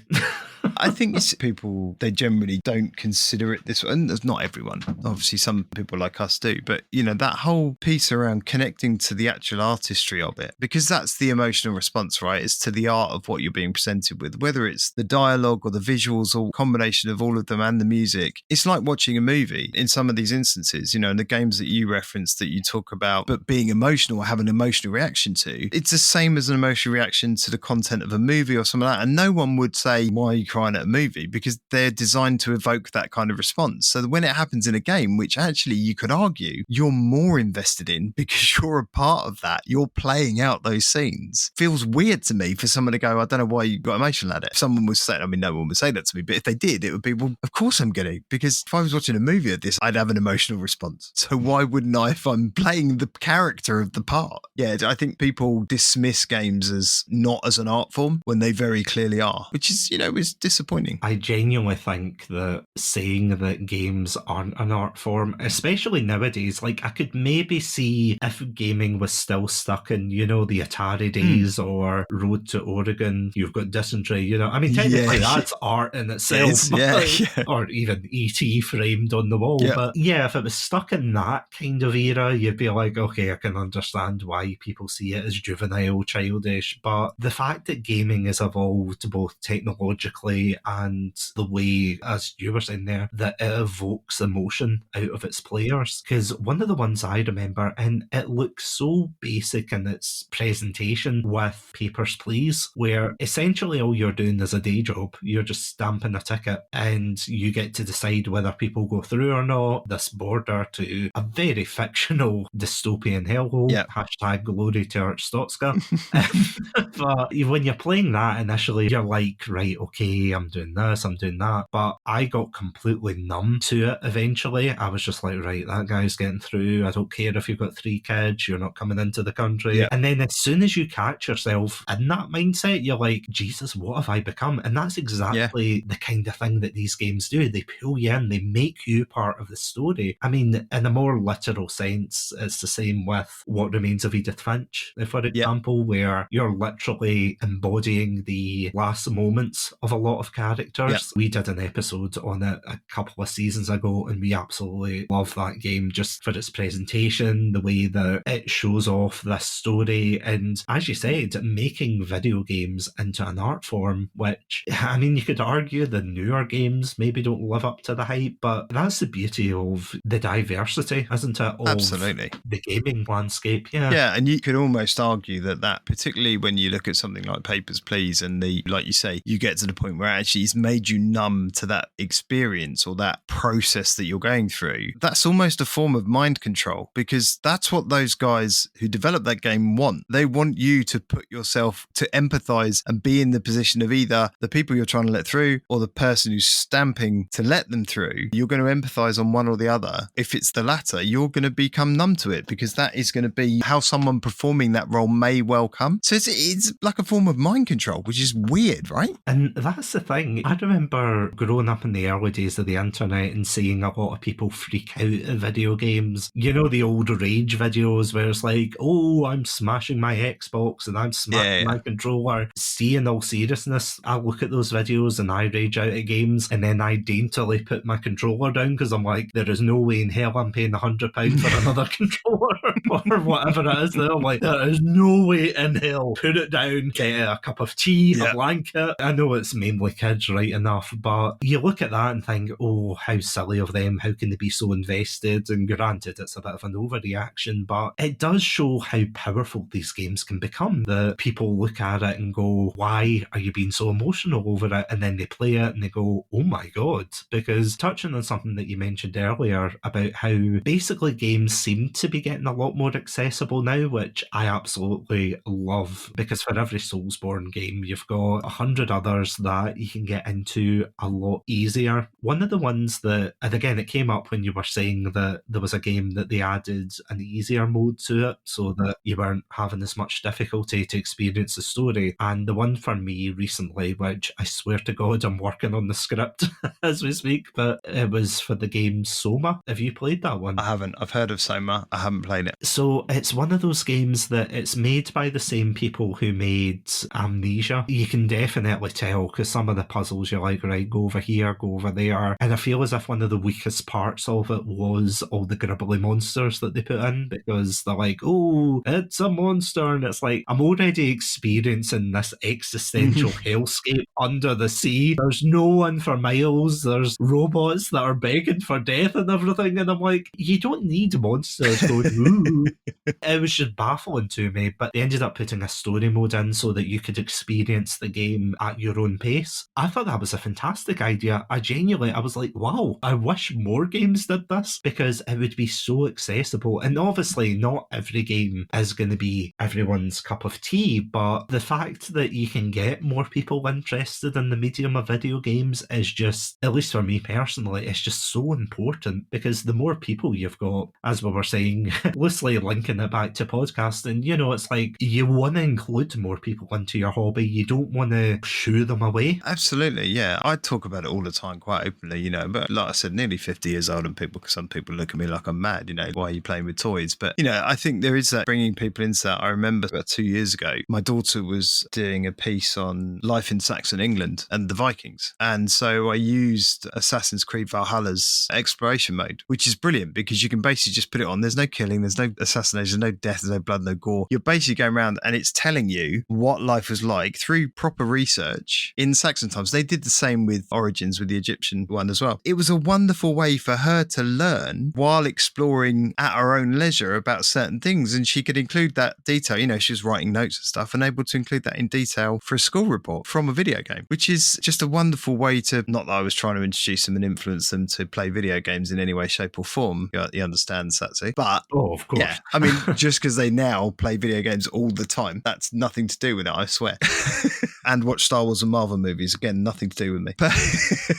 I think it's people, they generally don't consider it this way. And there's not everyone. Obviously, some people like us do. But, that whole piece around connecting to the actual artistry of it, because that's the emotional response, right? It's to the art of what you're being presented with, whether it's the dialogue or the visuals or combination of all of them and the music. It's like watching a movie in some of these instances, in the games that you referenced that you talk about, but being emotional or have an emotional reaction to, it's the same as an emotional reaction to the content of a movie or something like that. And no one would say, why are you crying at a movie? Because they're designed to evoke that kind of response. So when it happens in a game, which actually you could argue you're more invested in because you're a part of that, you're playing out those scenes. Feels weird to me for someone to go, I don't know why you got emotional at it. If someone was saying, no one would say that to me, but if they did, it would be, well, of course I'm going to, because if I was watching a movie of this, I'd have an emotional response. So why wouldn't I if I'm playing the character of the part? Yeah, I think people dismiss games as not as an art form when they very clearly are, which is, is disappointing. I genuinely think that saying that games aren't an art form, especially nowadays, I could maybe see if gaming was still stuck in, the Atari days or Road to Oregon, you've got Dysentery, technically that's art in itself. Or even E.T. framed on the wall. Yeah. But yeah, if it was stuck in that kind of era, you'd be like, okay, I can understand why people see it as juvenile, childish. But the fact that gaming has evolved both technologically and the way, as you were saying there, that it evokes emotion out of its players. Because one of the ones I remember, and it looks so basic in its presentation with Papers, Please, where essentially all you're doing is a day job. You're just stamping a ticket and you get to decide whether people go through or not. This border to a very fictional dystopian hellhole. Yep. Hashtag glory to Arstotzka. But when you're playing that initially, you're like, right, okay, I'm doing this, I'm doing that. But I got completely numb to it eventually. I was just like, right, that guy's getting through. I don't care if you've got 3 kids, you're not coming into the country. Yep. And then as soon as you catch yourself in that mindset, you're like, Jesus, what have I become? And that's exactly the kind of thing that these games do. They pull you in, they make you part of the story. I mean, in a more literal sense, it's the same with What Remains of Edith Finch, for example, where you're literally embodying the last moments of a lot of characters. Yep. We did an episode on it a couple of seasons ago, and we absolutely love that game just for its presentation, the way that it shows off this story, and as you said, making video games into an art form, which, I mean, you could argue the newer games maybe don't live up to the hype, but that's the beauty of the diversity, isn't it? Of absolutely. The gaming landscape, Yeah, and you could almost argue that particularly when you look at something like Papers, Please, and like you say, you get to the point where actually it's made you numb to that experience or that process that you're going through. That's almost a form of mind control, because that's what those guys who develop that game want. They want you to put yourself, to empathize and be in the position of either the people you're trying to let through or the person who's stamping to let them through. You're going to empathize on one or the other. If it's the latter, you're going to become numb to it, because that is going to be how someone performing that role may well come. So it's like a form of mind control, which is weird, right? And that's the thing. I remember growing up in the early days of the internet and seeing a lot of people freak out at video games. You know, the old rage videos where it's like, oh, I'm smashing my Xbox and I'm smashing my controller. See, in all seriousness, I look at those videos and I rage out at games, and then I daintily put my controller down because I'm like, there is no way in hell I'm paying £100 for another controller or whatever it is. They're like, there is no way in hell. Put it down, get a cup of tea, a blanket. I know it's mainly kids, right enough, but you look at that and think, oh, how silly of them. How can they be so invested? And granted, it's a bit of an overreaction, but it does show how powerful these games can become. The people look at it and go, why are you being so emotional over it? And then they play it and they go, oh my God. Because touching on something that you mentioned earlier about how basically games seem to be getting a lot more accessible now, which I absolutely love, because for every Soulsborne game, you've got 100 others that you can get into a lot easier. One of the ones that, and again, it came up when you were saying that there was a game that they added an easier mode to it so that you weren't having as much difficulty to experience the story. And the one for me recently, which I swear to God, I'm working on the script as we speak, but it was for the game Soma. Have you played that one? I haven't. I've heard of Soma. I haven't played it. So it's one of those games that it's made by the same people who made Amnesia. You can definitely tell because some of the puzzles you're like, right, go over here, go over there. And I feel as if one of the weakest parts of it was all the gribbly monsters that they put in, because they're like, oh, it's a monster. And it's like, I'm already experiencing this existential hellscape under the sea. There's no one for miles. There's robots that are begging for death and everything. And I'm like, you don't need monsters going, ooh. It was just baffling to me, but they ended up putting a story mode in so that you could experience the game at your own pace. I thought that was a fantastic idea. I was like, wow, I wish more games did this, because it would be so accessible. And obviously not every game is going to be everyone's cup of tea, but the fact that you can get more people interested in the medium of video games is just, at least for me personally, it's just so important, because the more people you've got, as we were saying, loosely linking it back to podcasting, it's like you want to include more people into your hobby. You don't want to shoo them away. Absolutely, yeah. I talk about it all the time quite openly, but like I said, nearly 50 years old, and some people look at me like I'm mad, why are you playing with toys? But, I think there is that bringing people into that. I remember about 2 years ago, my daughter was doing a piece on life in Saxon England and the Vikings. And so I used Assassin's Creed Valhalla's exploration mode, which is brilliant because you can basically just put it on. There's no killing, there's no assassination, no death, there's no blood, no gore. You're basically going around and it's telling you what life was like through proper research in Saxon times. They did the same with Origins, with the Egyptian one as well. It was a wonderful way for her to learn while exploring at her own leisure about certain things. And she could include that detail. She was writing notes and stuff and able to include that in detail for a school report from a video game, which is just a wonderful way to, not that I was trying to introduce them and influence them to play video games in any way, shape or form. You understand, Satsu? But, oh, of course. Yeah, I mean, just because they now play video games all the time, that's nothing to do with it, I swear. And watch Star Wars and Marvel movies, again, nothing to do with me.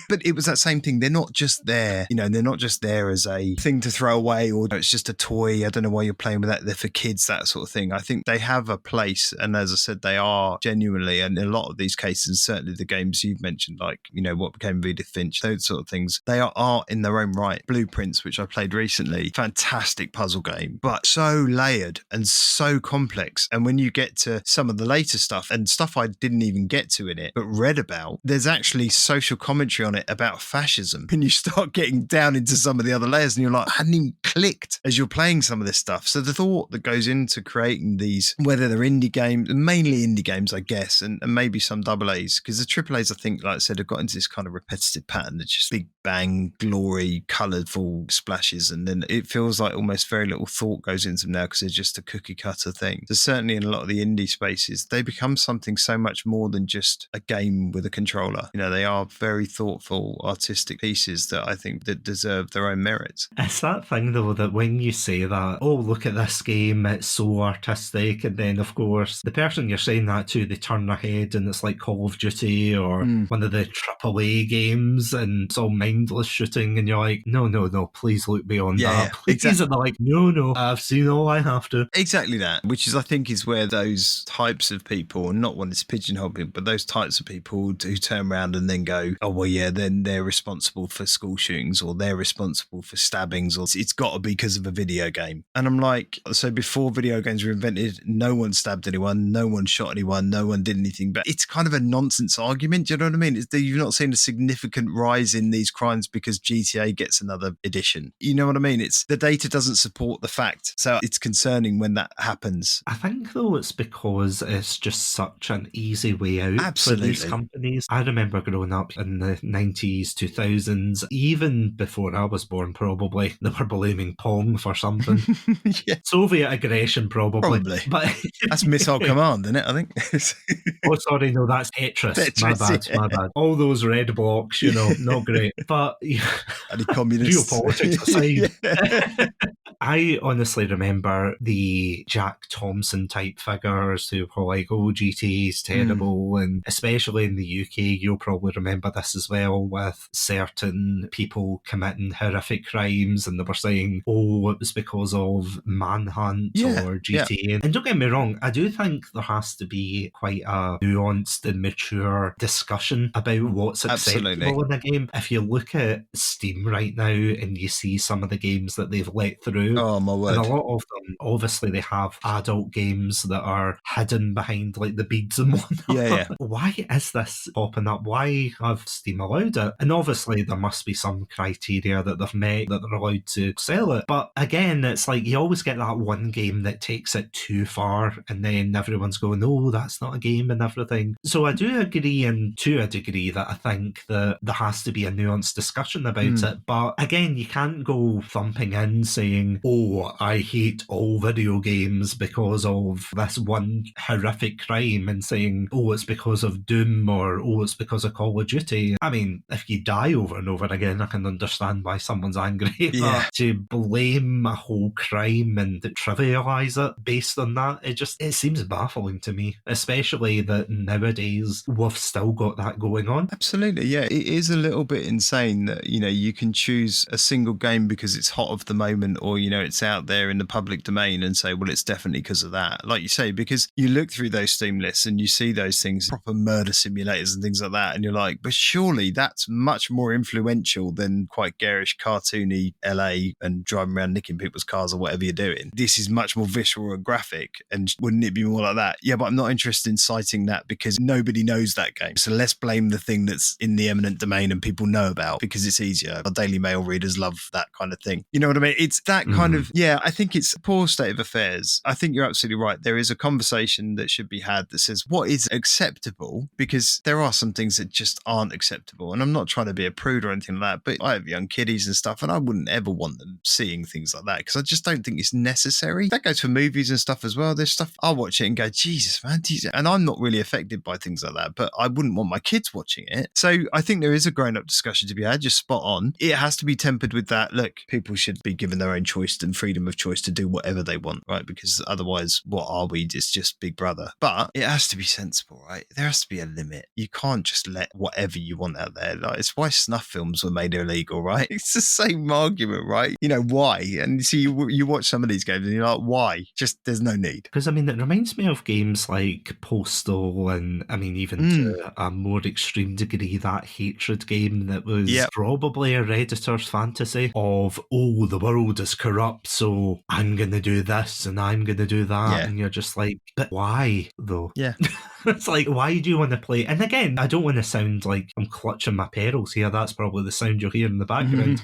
But it was that same thing. They're not just there, they're not just there as a thing to throw away or it's just a toy. I don't know why you're playing with that. They're for kids, that sort of thing. I think they have a place. And as I said, they are genuinely, and in a lot of these cases, certainly the games you've mentioned, like, what became Edith Finch, those sort of things, they are art in their own right. Blueprints, which I played recently, fantastic puzzle game, but so layered and so complex. And when you get to some of the later stuff and stuff I didn't even get to in it, but read about, there's actually social commentary on it about fascism. And you start getting down into some of the other layers and you're like, I hadn't even clicked as you're playing some of this stuff. So the thought that goes into creating these, whether they're indie games, mainly indie games, I guess, and maybe some double A's, because the triple A's, I think, like I said, have got into this kind of repetitive pattern that's just big bang, glory, colourful splashes. And then it feels like almost very little thought goes into them now because they're just a cookie cutter thing. So certainly in a lot of the indie spaces, they become something so much more than just a game with a controller. They are very thoughtful, artistic pieces that I think that deserve their own merits. It's that thing, though, that when you say that, oh, look at this game, it's so artistic, and then, of course, the person you're saying that to, they turn their head and it's like Call of Duty or one of the AAA games and it's all mindless shooting, and you're like, no, please look beyond that. Please. Exactly. And they're like, no, I've seen all I have to. Exactly that, which is, I think, is where those types of people, and not wanting to pigeonhole people, but those types of people who turn around and then go, oh, well, yeah, then they're responsible for school shootings or they're responsible for stabbings, or it's got to be because of a video game. And I'm like, so before video games were invented, no one stabbed anyone, no one shot anyone, no one did anything. But it's kind of a nonsense argument. Do you know what I mean? You've not seen a significant rise in these crimes because GTA gets another edition. You know what I mean? It's the data doesn't support the fact. So it's concerning when that happens. I think, though, it's because it's just such an easy way out. Absolutely. For these companies. I remember growing up in the 90s, 2000s, even before I was born, probably, they were blaming Pong for something. Yeah. Soviet aggression, probably. But that's Missile Command, isn't it, I think? Oh, sorry, no, that's Tetris. My bad. All those red blocks, not great. But any communists. Geopolitics aside. I honestly remember the Jack Thompson type figures who were like, oh, GTA is terrible. And especially in the UK, you'll probably remember this as well, with certain people committing horrific crimes and they were saying, oh, it was because of Manhunt or GTA. Yeah. And don't get me wrong, I do think there has to be quite a nuanced and mature discussion about what's acceptable in a game. If you look at Steam right now and you see some of the games that they've let through, through. Oh, my word. And a lot of them, obviously, they have adult games that are hidden behind like the beads and whatnot. Yeah. Why is this popping up? Why have Steam allowed it? And obviously, there must be some criteria that they've met that they're allowed to sell it. But again, it's like you always get that one game that takes it too far, and then everyone's going, "Oh, that's not a game," and everything. So I do agree, and to a degree, that I think that there has to be a nuanced discussion about it. But again, you can't go thumping in saying, "Oh, I hate all video games because of this one horrific crime," and saying, "Oh, it's because of Doom," or "Oh, it's because of Call of Duty." I mean, if you die over and over again, I can understand why someone's angry. Yeah. But to blame a whole crime and trivialise it based on that, it seems baffling to me, especially that nowadays we've still got that going on. Absolutely, yeah. It is a little bit insane that, you can choose a single game because it's hot of the moment, or, it's out there in the public domain and say, well, it's definitely because of that. Like you say, because you look through those Steam lists and you see those things, proper murder simulators and things like that, and you're like, but surely that's much more influential than quite garish, cartoony LA and driving around nicking people's cars or whatever you're doing. This is much more visceral and graphic, and wouldn't it be more like that? Yeah, but I'm not interested in citing that because nobody knows that game. So let's blame the thing that's in the eminent domain and people know about because it's easier. Our Daily Mail readers love that kind of thing. You know what I mean? It's that kind of, I think it's a poor state of affairs. I think you're absolutely right. There is a conversation that should be had that says what is acceptable, because there are some things that just aren't acceptable. And I'm not trying to be a prude or anything like that, but I have young kiddies and stuff, and I wouldn't ever want them seeing things like that because I just don't think it's necessary. That goes for movies and stuff as well. There's stuff I'll watch it and go, Jesus, man. And I'm not really affected by things like that, but I wouldn't want my kids watching it. So I think there is a grown-up discussion to be had. You're spot on. It has to be tempered with that. Look, people should be given their own choice and freedom of choice to do whatever they want, right? Because otherwise, what are we? It's just Big Brother. But it has to be sensible, right? There has to be a limit. You can't just let whatever you want out there. Like, it's why snuff films were made illegal, right? It's the same argument, right? Why? And see, you watch some of these games and you're like, why? Just, there's no need. Because, it reminds me of games like Postal and, even to a more extreme degree, that Hatred game that was probably a Redditor's fantasy of, oh, the world is corrupt, so I'm going to do this and I'm going to do that. And you're just like, but why, though? Yeah. It's like, why do you want to play? And again, I don't want to sound like I'm clutching my pearls here. That's probably the sound you'll hear in the background.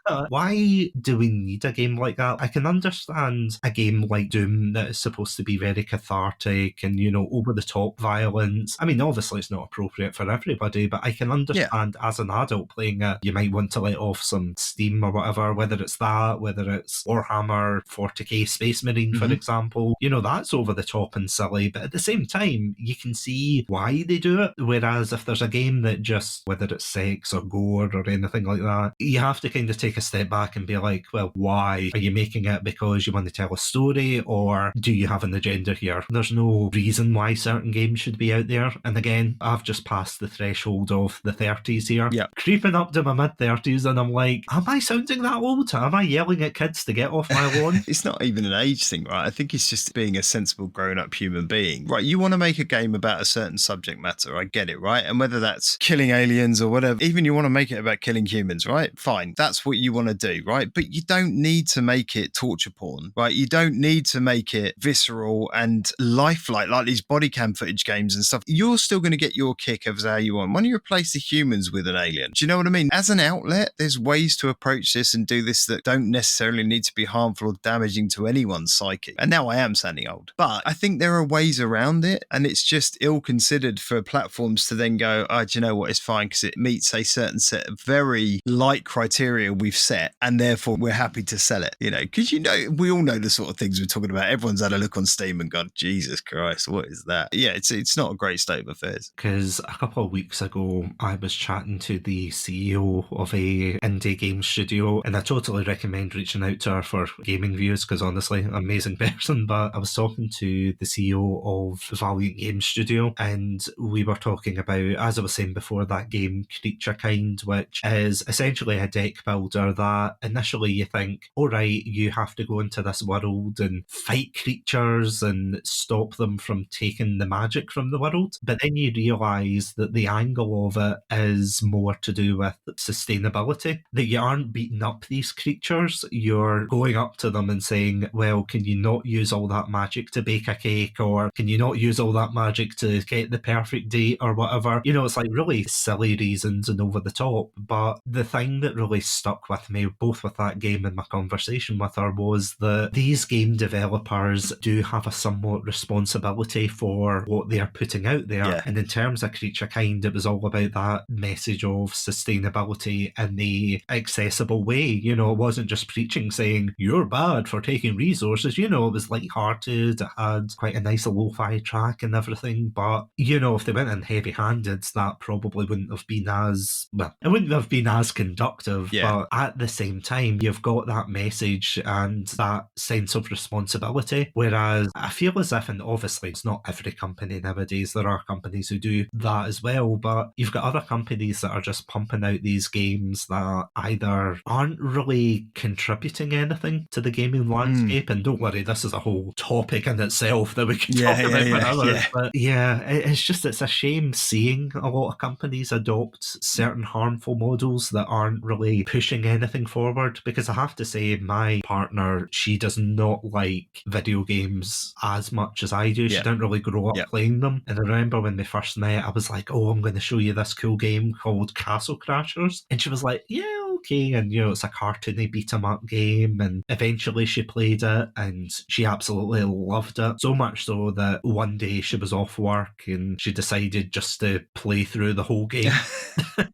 But why do we need a game like that? I can understand a game like Doom that is supposed to be very cathartic and, over-the-top violence. Obviously it's not appropriate for everybody, but I can understand as an adult playing it, you might want to let off some steam or whatever, whether it's that, whether it's Warhammer 40k Space Marine, for example. That's over the top and silly, but at the same time, you can see why they do it. Whereas if there's a game that just, whether it's sex or gore or anything like that, you have to kind of take a step back and be like, well, why? Are you making it because you want to tell a story, or do you have an agenda here? There's no reason why certain games should be out there. And again, I've just passed the threshold of the 30s here. Creeping up to my mid-30s, and I'm like, am I sounding that old? Am I yelling at kids to get off my lawn? It's not even an age thing, right? I think it's just being a sensible grown-up human being. Right, you want to make a game about a certain subject matter, I get it, right? And whether that's killing aliens or whatever, even you want to make it about killing humans, right? Fine, that's what you want to do, right? But you don't need to make it torture porn, right? You don't need to make it visceral and lifelike, like these body cam footage games and stuff. You're still going to get your kick of how you want. Why don't you replace the humans with an alien? Do you know what I mean? As an outlet, there's ways to approach this and do this that don't necessarily need to be harmful or damaging to anyone's psyche. And now I am sounding old, but I think there are ways around it, and it's just ill-considered for platforms to then go, oh, do you know what, it's fine because it meets a certain set of very light criteria we've set, and therefore we're happy to sell it, because we all know the sort of things we're talking about. Everyone's had a look on Steam and gone, Jesus Christ, what is that? Yeah, it's not a great state of affairs. Because a couple of weeks ago, I was chatting to the CEO of a indie game studio, and I totally recommend reaching out to her for gaming views, because honestly, amazing person. But I was talking to the CEO of Valiant Games same studio, and we were talking about, as I was saying before, that game Creature Kind, which is essentially a deck builder that initially you think, all right, you have to go into this world and fight creatures and stop them from taking the magic from the world. But then you realise that the angle of it is more to do with sustainability, that you aren't beating up these creatures, you're going up to them and saying, well, can you not use all that magic to bake a cake, or can you not use all that magic to get the perfect date or whatever? You know, it's like really silly reasons and over the top. But the thing that really stuck with me, both with that game and my conversation with her, was that these game developers do have a somewhat responsibility for what they're putting out there. Yeah. And in terms of Creature Kind, it was all about that message of sustainability in the accessible way. You know, it wasn't just preaching saying, you're bad for taking resources. You know, it was light-hearted, it had quite a nice lo-fi track and everything. But, you know, if they went in heavy-handed, that probably wouldn't have been as, well, it wouldn't have been as conductive. Yeah. But at the same time, you've got that message and that sense of responsibility. Whereas I feel as if, and obviously it's not every company nowadays, there are companies who do that as well, but you've got other companies that are just pumping out these games that either aren't really contributing anything to the gaming landscape. And don't worry, this is a whole topic in itself that we can talk about for hours. But yeah, it's a shame seeing a lot of companies adopt certain harmful models that aren't really pushing anything forward. Because I have to say, my partner, she does not like video games as much as I do. She didn't really grow up playing them. And I remember when we first met, I was like, oh, I'm going to show you this cool game called Castle Crashers. And she was like, yeah, okay. And, you know, it's a cartoony beat-em-up game. And eventually she played it and she absolutely loved it. So much so that one day she was off work and she decided just to play through the whole game.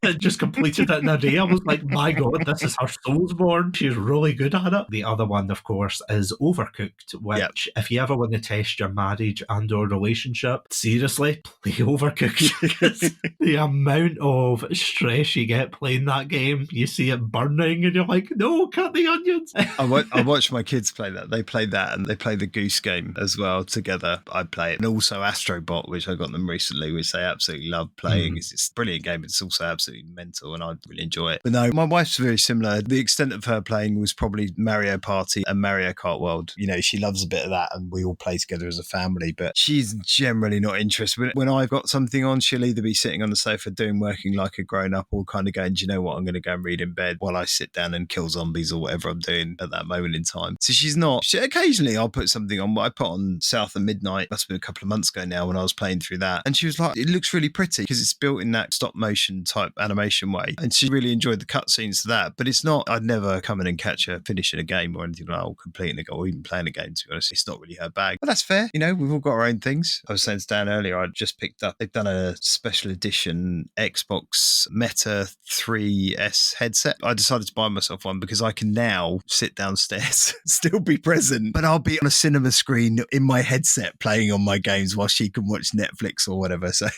And just completed it in a day. I was like, my God, this is her Soulsborne. She's really good at it. The other one, of course, is Overcooked, which if you ever want to test your marriage and or relationship, seriously, play Overcooked. The amount of stress you get playing that game, you see it burning and you're like, no, cut the onions. I watch my kids play that. They play that and they play the Goose Game as well together. I play it. And also Astrobot, which I got them recently, which they absolutely love playing. It's a brilliant game. It's also absolutely mental and I really enjoy it. But no, my wife's very similar. The extent of her playing was probably Mario Party and Mario Kart World. You know, she loves a bit of that and we all play together as a family, but she's generally not interested. When I've got something on, she'll either be sitting on the sofa working like a grown-up or kind of going, do you know what, I'm going to go and read in bed while I sit down and kill zombies or whatever I'm doing at that moment in time. So occasionally I'll put something on. I put on South of Midnight, must have been a couple of months ago now when I was playing through that. And she was like, it looks really pretty because it's built in that stop motion type animation way. And she really enjoyed the cutscenes to that. But it's not, I'd never come in and catch her finishing a game or anything like that, or completing a game or even playing a game, to be honest. It's not really her bag. But that's fair. You know, we've all got our own things. I was saying to Dan earlier, I just picked up, they've done a special edition Xbox Meta 3S headset. I decided to buy myself one because I can now sit downstairs, still be present, but I'll be on a cinema screen in my headset playing on my games while she can watch Netflix or whatever. So,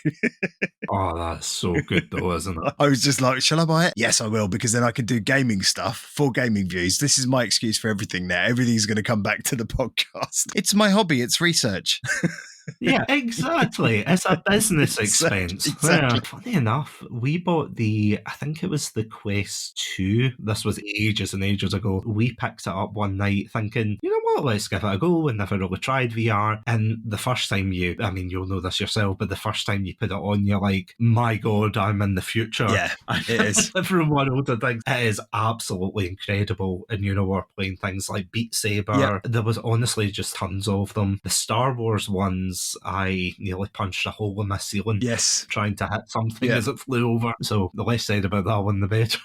oh, that's so good though, isn't it? I was just like, shall I buy it? Yes, I will, because then I can do gaming stuff for gaming views. This is my excuse for everything now. Everything's going to come back to the podcast. It's my hobby. It's research. Yeah, exactly. It's a business expense. Exactly. Yeah. Funny enough, we bought I think it was the Quest 2. This was ages and ages ago. We picked it up one night thinking, you know what, let's give it a go. We never really tried VR. And the first time you'll know this yourself, but the first time you put it on, you're like, my God, I'm in the future. Yeah, it is. From one older things. It is absolutely incredible. And you know, we're playing things like Beat Saber. Yep. There was honestly just tons of them. The Star Wars ones, I nearly punched a hole in my ceiling. Yes. Trying to hit something as it flew over. So the less said about that one, the better.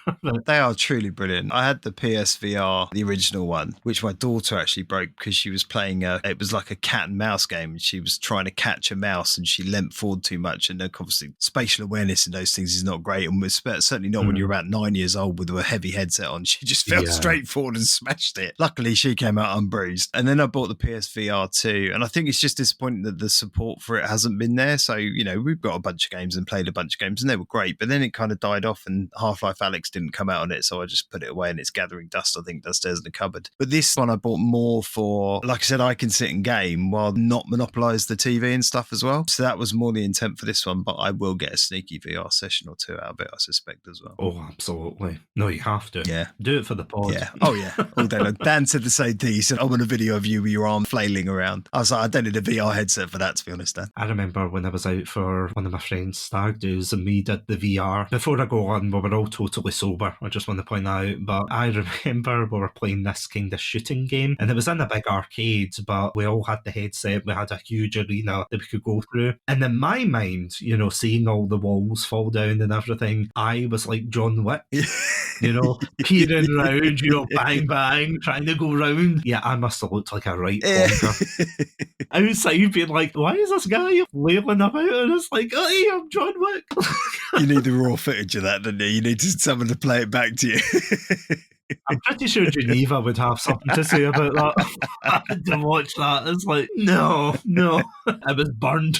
They are truly brilliant. I had the PSVR, the original one, which my daughter actually broke because she was playing it was like a cat and mouse game. And she was trying to catch a mouse and she leant forward too much. And obviously spatial awareness in those things is not great. And certainly not when you're about 9 years old with a heavy headset on. She just fell straight forward and smashed it. Luckily, she came out unbruised. And then I bought the PSVR 2. And I think it's just disappointing that the support for it hasn't been there. So, we've got a bunch of games and played a bunch of games and they were great, but then it kind of died off and Half-Life Alyx didn't come out on it. So I just put it away and it's gathering dust, I think, downstairs in the cupboard. But this one I bought more for, like I said, I can sit and game while not monopolize the TV and stuff as well. So that was more the intent for this one, but I will get a sneaky VR session or two out of it, I suspect, as well. Oh, absolutely. No, you have to. Yeah. Do it for the pod. Yeah. Oh, yeah. All day long. Dan said the same thing. He said, I want a video of you with your arm flailing around. I was like, I don't need a VR headset for that, to be honest, Dan. I remember when I was out for one of my friends' stag do's and we did the VR. Before I go on, we were all totally sober. I just want to point that out. But I remember we were playing this kind of shooting game and it was in a big arcade, but we all had the headset. We had a huge arena that we could go through. And in my mind, seeing all the walls fall down and everything, I was like John Wick. Peering round, bang, bang, trying to go round. Yeah, I must have looked like a right bonker. Outside being like, why is this guy flailing about? And it's like, hey, I'm John Wick. You need the raw footage of that, don't you? You need someone to play it back to you. I'm pretty sure Geneva would have something to say about that. I had to watch that. It's like, no. I was burned.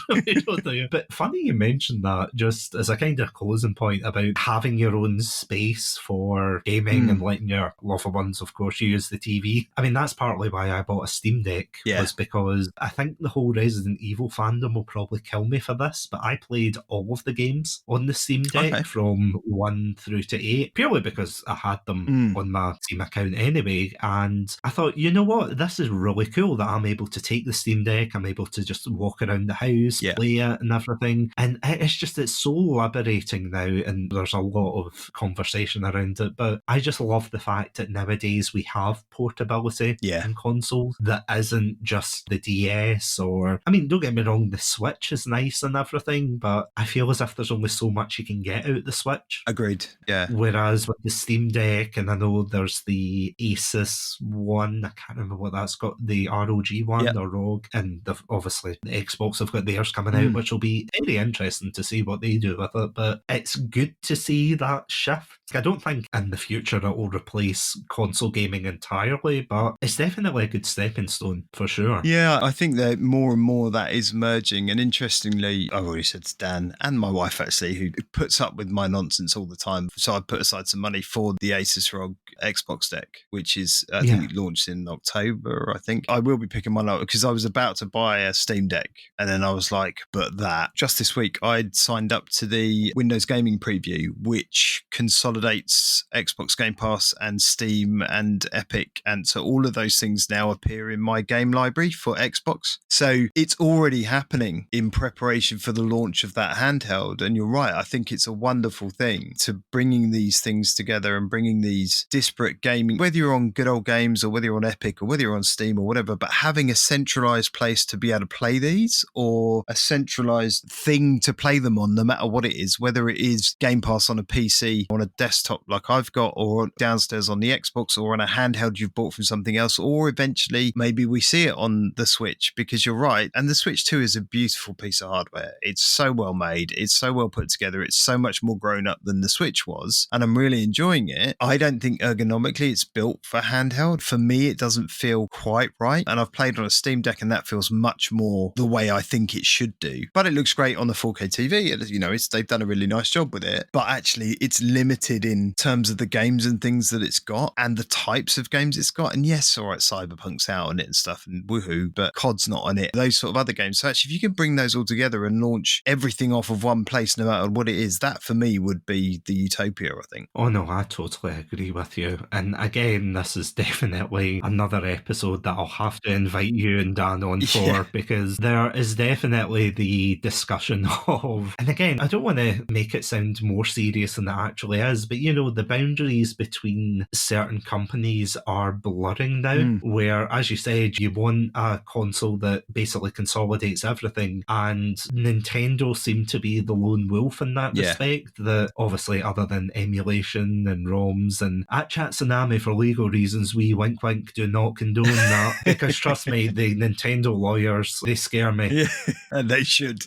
But funny you mentioned that, just as a kind of closing point about having your own space for gaming and letting your loved ones, of course, use the TV. I mean, that's partly why I bought a Steam Deck, was because I think the whole Resident Evil fandom will probably kill me for this, but I played all of the games on the Steam Deck from 1 through to 8, purely because I had them on my Steam account anyway, and I thought, you know what, this is really cool that I'm able to take the Steam Deck, I'm able to just walk around the house, play it and everything, and it's so liberating now, and there's a lot of conversation around it, but I just love the fact that nowadays we have portability in consoles that isn't just the DS, or, I mean, don't get me wrong, the Switch is nice and everything, but I feel as if there's only so much you can get out the Switch. Agreed, yeah. Whereas with the Steam Deck, and I know there's the Asus one, I can't remember what that's got, the ROG one, or ROG, and obviously the Xbox have got theirs coming out, which will be very interesting to see what they do with it, but it's good to see that shift. I don't think in the future it will replace console gaming entirely, but it's definitely a good stepping stone for sure. Yeah, I think that more and more that is merging, and interestingly, I've already said to Dan and my wife actually, who puts up with my nonsense all the time, so I put aside some money for the Asus ROG Xbox deck, which is I think it launched in October. I think I will be picking one up because I was about to buy a Steam Deck and then I was like, but that just this week I'd signed up to the Windows Gaming Preview, which consolidates Xbox Game Pass and Steam and Epic, and so all of those things now appear in my game library for Xbox. So it's already happening in preparation for the launch of that handheld, and you're right, I think it's a wonderful thing to bringing these things together and bringing these disparate gaming, whether you're on good old games or whether you're on Epic or whether you're on Steam or whatever, but having a centralized place to be able to play these, or a centralized thing to play them on, no matter what it is, whether it is Game Pass on a PC, on a desktop like I've got, or downstairs on the Xbox, or on a handheld you've bought from something else, or eventually maybe we see it on the Switch, because you're right. And the Switch 2 is a beautiful piece of hardware. It's so well made. It's so well put together. It's so much more grown up than the Switch was, and I'm really enjoying it. I don't think ergonomically it's built for handheld. For me, it doesn't feel quite right. And I've played on a Steam Deck and that feels much more the way I think it should do. But it looks great on the 4K TV. They've done a really nice job with it. But actually, it's limited in terms of the games and things that it's got and the types of games it's got. And yes, all right, Cyberpunk's out on it and stuff and woohoo, but COD's not on it. Those sort of other games. So actually, if you can bring those all together and launch everything off of one place, no matter what it is, that for me would be the utopia, I think. Oh no, I totally agree with you. And again, this is definitely another episode that I'll have to invite you and Dan on for, because there is definitely the discussion of, and again, I don't want to make it sound more serious than it actually is, but the boundaries between certain companies are blurring now, where, as you said, you want a console that basically consolidates everything, and Nintendo seem to be the lone wolf in that respect, that obviously, other than emulation and ROMs, and at Chatsunami, for legal reasons, we wink wink do not condone that, because trust me, the Nintendo lawyers, they scare me. Yeah, and they should.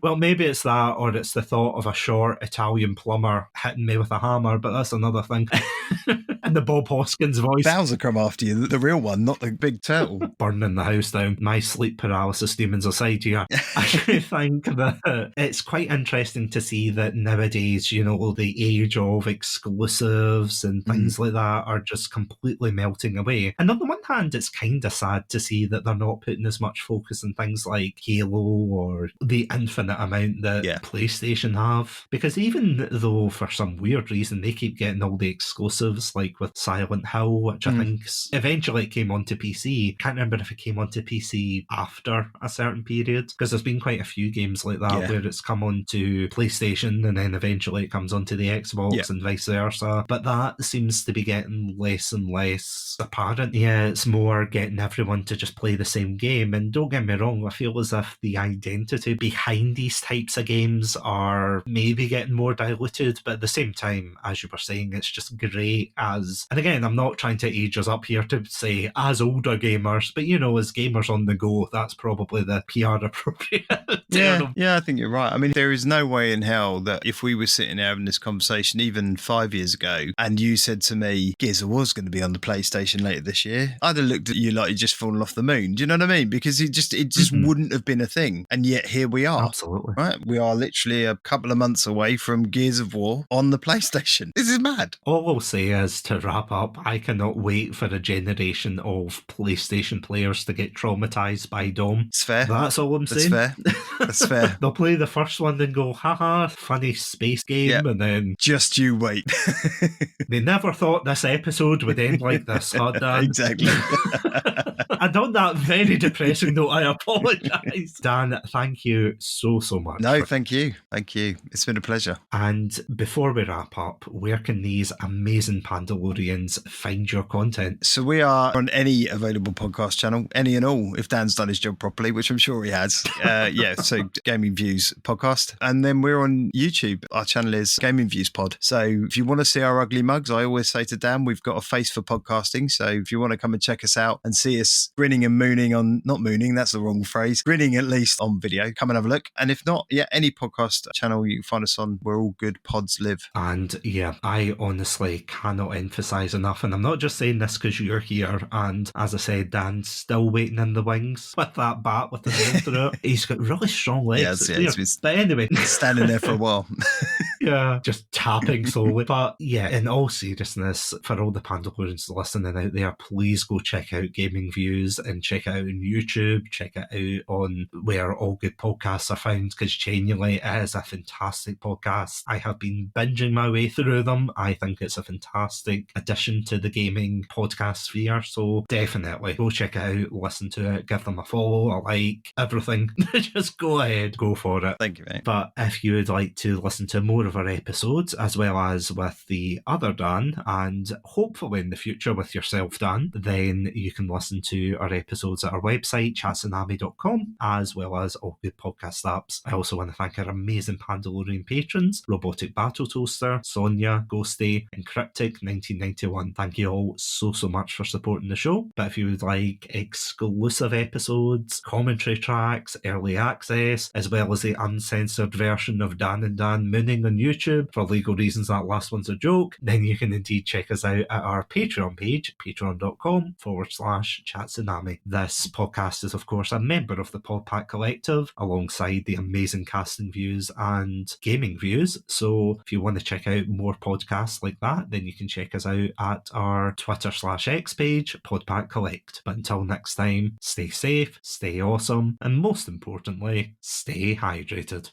Well, maybe it's that, or it's the thought of a short Italian plumber hitting me with a hammer, but that's another thing. And the Bob Hoskins voice. Bowser come after you, the real one, not the big turtle. Burning the house down. My sleep paralysis demons aside here. I think that it's quite interesting to see that nowadays, the age of exclusives and things like that are just completely melting away. And on the one hand, it's kind of sad to see that they're not putting as much focus on things like Halo or the infinite amount that PlayStation have. Because even though for some weird reason they keep getting all the exclusives, like with Silent Hill, which I think eventually it came onto PC. Can't remember if it came onto PC after a certain period, because there's been quite a few games like that where it's come onto PlayStation and then eventually it comes onto the Xbox and vice versa. But that seems to be getting less and less apparent. Yeah, it's more getting everyone to just play the same game. And don't get me wrong, I feel as if the identity behind these types of games are maybe getting more diluted, but at the same time, as you were saying, it's just great as, and again, I'm not trying to age us up here to say as older gamers, but as gamers on the go, that's probably the PR appropriate term. Yeah, I think you're right. I mean, there is no way in hell that if we were sitting there having this conversation even 5 years ago and you said to me, Gears of War is going to be on the PlayStation later this year, I'd have looked at you like you'd just fallen off the moon. Do you know what I mean? Because it just wouldn't have been a thing. And yet here we are. Absolutely. Right? We are literally a couple of months away from Gears of War on the PlayStation. This is mad. All I'll say is, to wrap up, I cannot wait for a generation of PlayStation players to get traumatized by Dom. It's fair. That's all I'm saying. That's fair. They'll play the first one and go, haha, funny space game, and then... Just you wait. They never thought this episode would end like this, huh, Dan? Exactly. And on that very depressing note, I apologise. Dan, thank you so much. No, thank you. Thank you. It's been a pleasure. And before we wrap up, where can these amazing Pandalorians find your content? So we are on any available podcast channel, any and all, if Dan's done his job properly, which I'm sure he has. So Gaming Views podcast. And then we're on YouTube. Our channel is Gaming Views Pod. So if you want to see our ugly mugs, I always say to Dan, we've got a face for podcasting. So if you want to come and check us out and see us grinning and mooning on, not mooning, that's the wrong phrase, grinning at least on video, come and have a look. And if not, any podcast channel you can find us on, where all good pods live. And I honestly cannot emphasise enough, and I'm not just saying this because you're here, and as I said, Dan's still waiting in the wings with that bat with the nail through it. He's got really strong legs. But anyway, standing there for a while. Just tapping slowly. But in all seriousness, for all the Pandalorians listening out there, please go check out Gaming Views and check it out on YouTube, check it out on where all good podcasts are found, because genuinely it is a fantastic podcast. I have been binging my way through them. I think it's a fantastic addition to the gaming podcast sphere, so definitely go check it out, listen to it, give them a follow, a like, everything. Just go ahead, go for it. Thank you, mate. But if you would like to listen to more of our episodes, as well as with the other Dan, and hopefully in the future with yourself, Dan, then you can listen to our episodes at our website, chatsunami.com, as well as all good podcast apps. I also want to thank our amazing Pandalorian patrons, Robotic Battle Toaster, Sonia, Ghostie, and Cryptic 1991. Thank you all so much for supporting the show. But if you would like exclusive episodes, commentary tracks, early access, as well as the uncensored version of Dan and Dan mooning on YouTube, for legal reasons that last one's a joke, then you can indeed check us out at our Patreon page, patreon.com/Chatsunami. This podcast is of course a member of the PodPack Collective, alongside the amazing Casting Views and Gaming Views. So if you want to check out more podcasts like that, then you can check us out at our Twitter/X page, PodPack Collect. But until next time, stay safe, stay awesome, and most importantly, stay hydrated.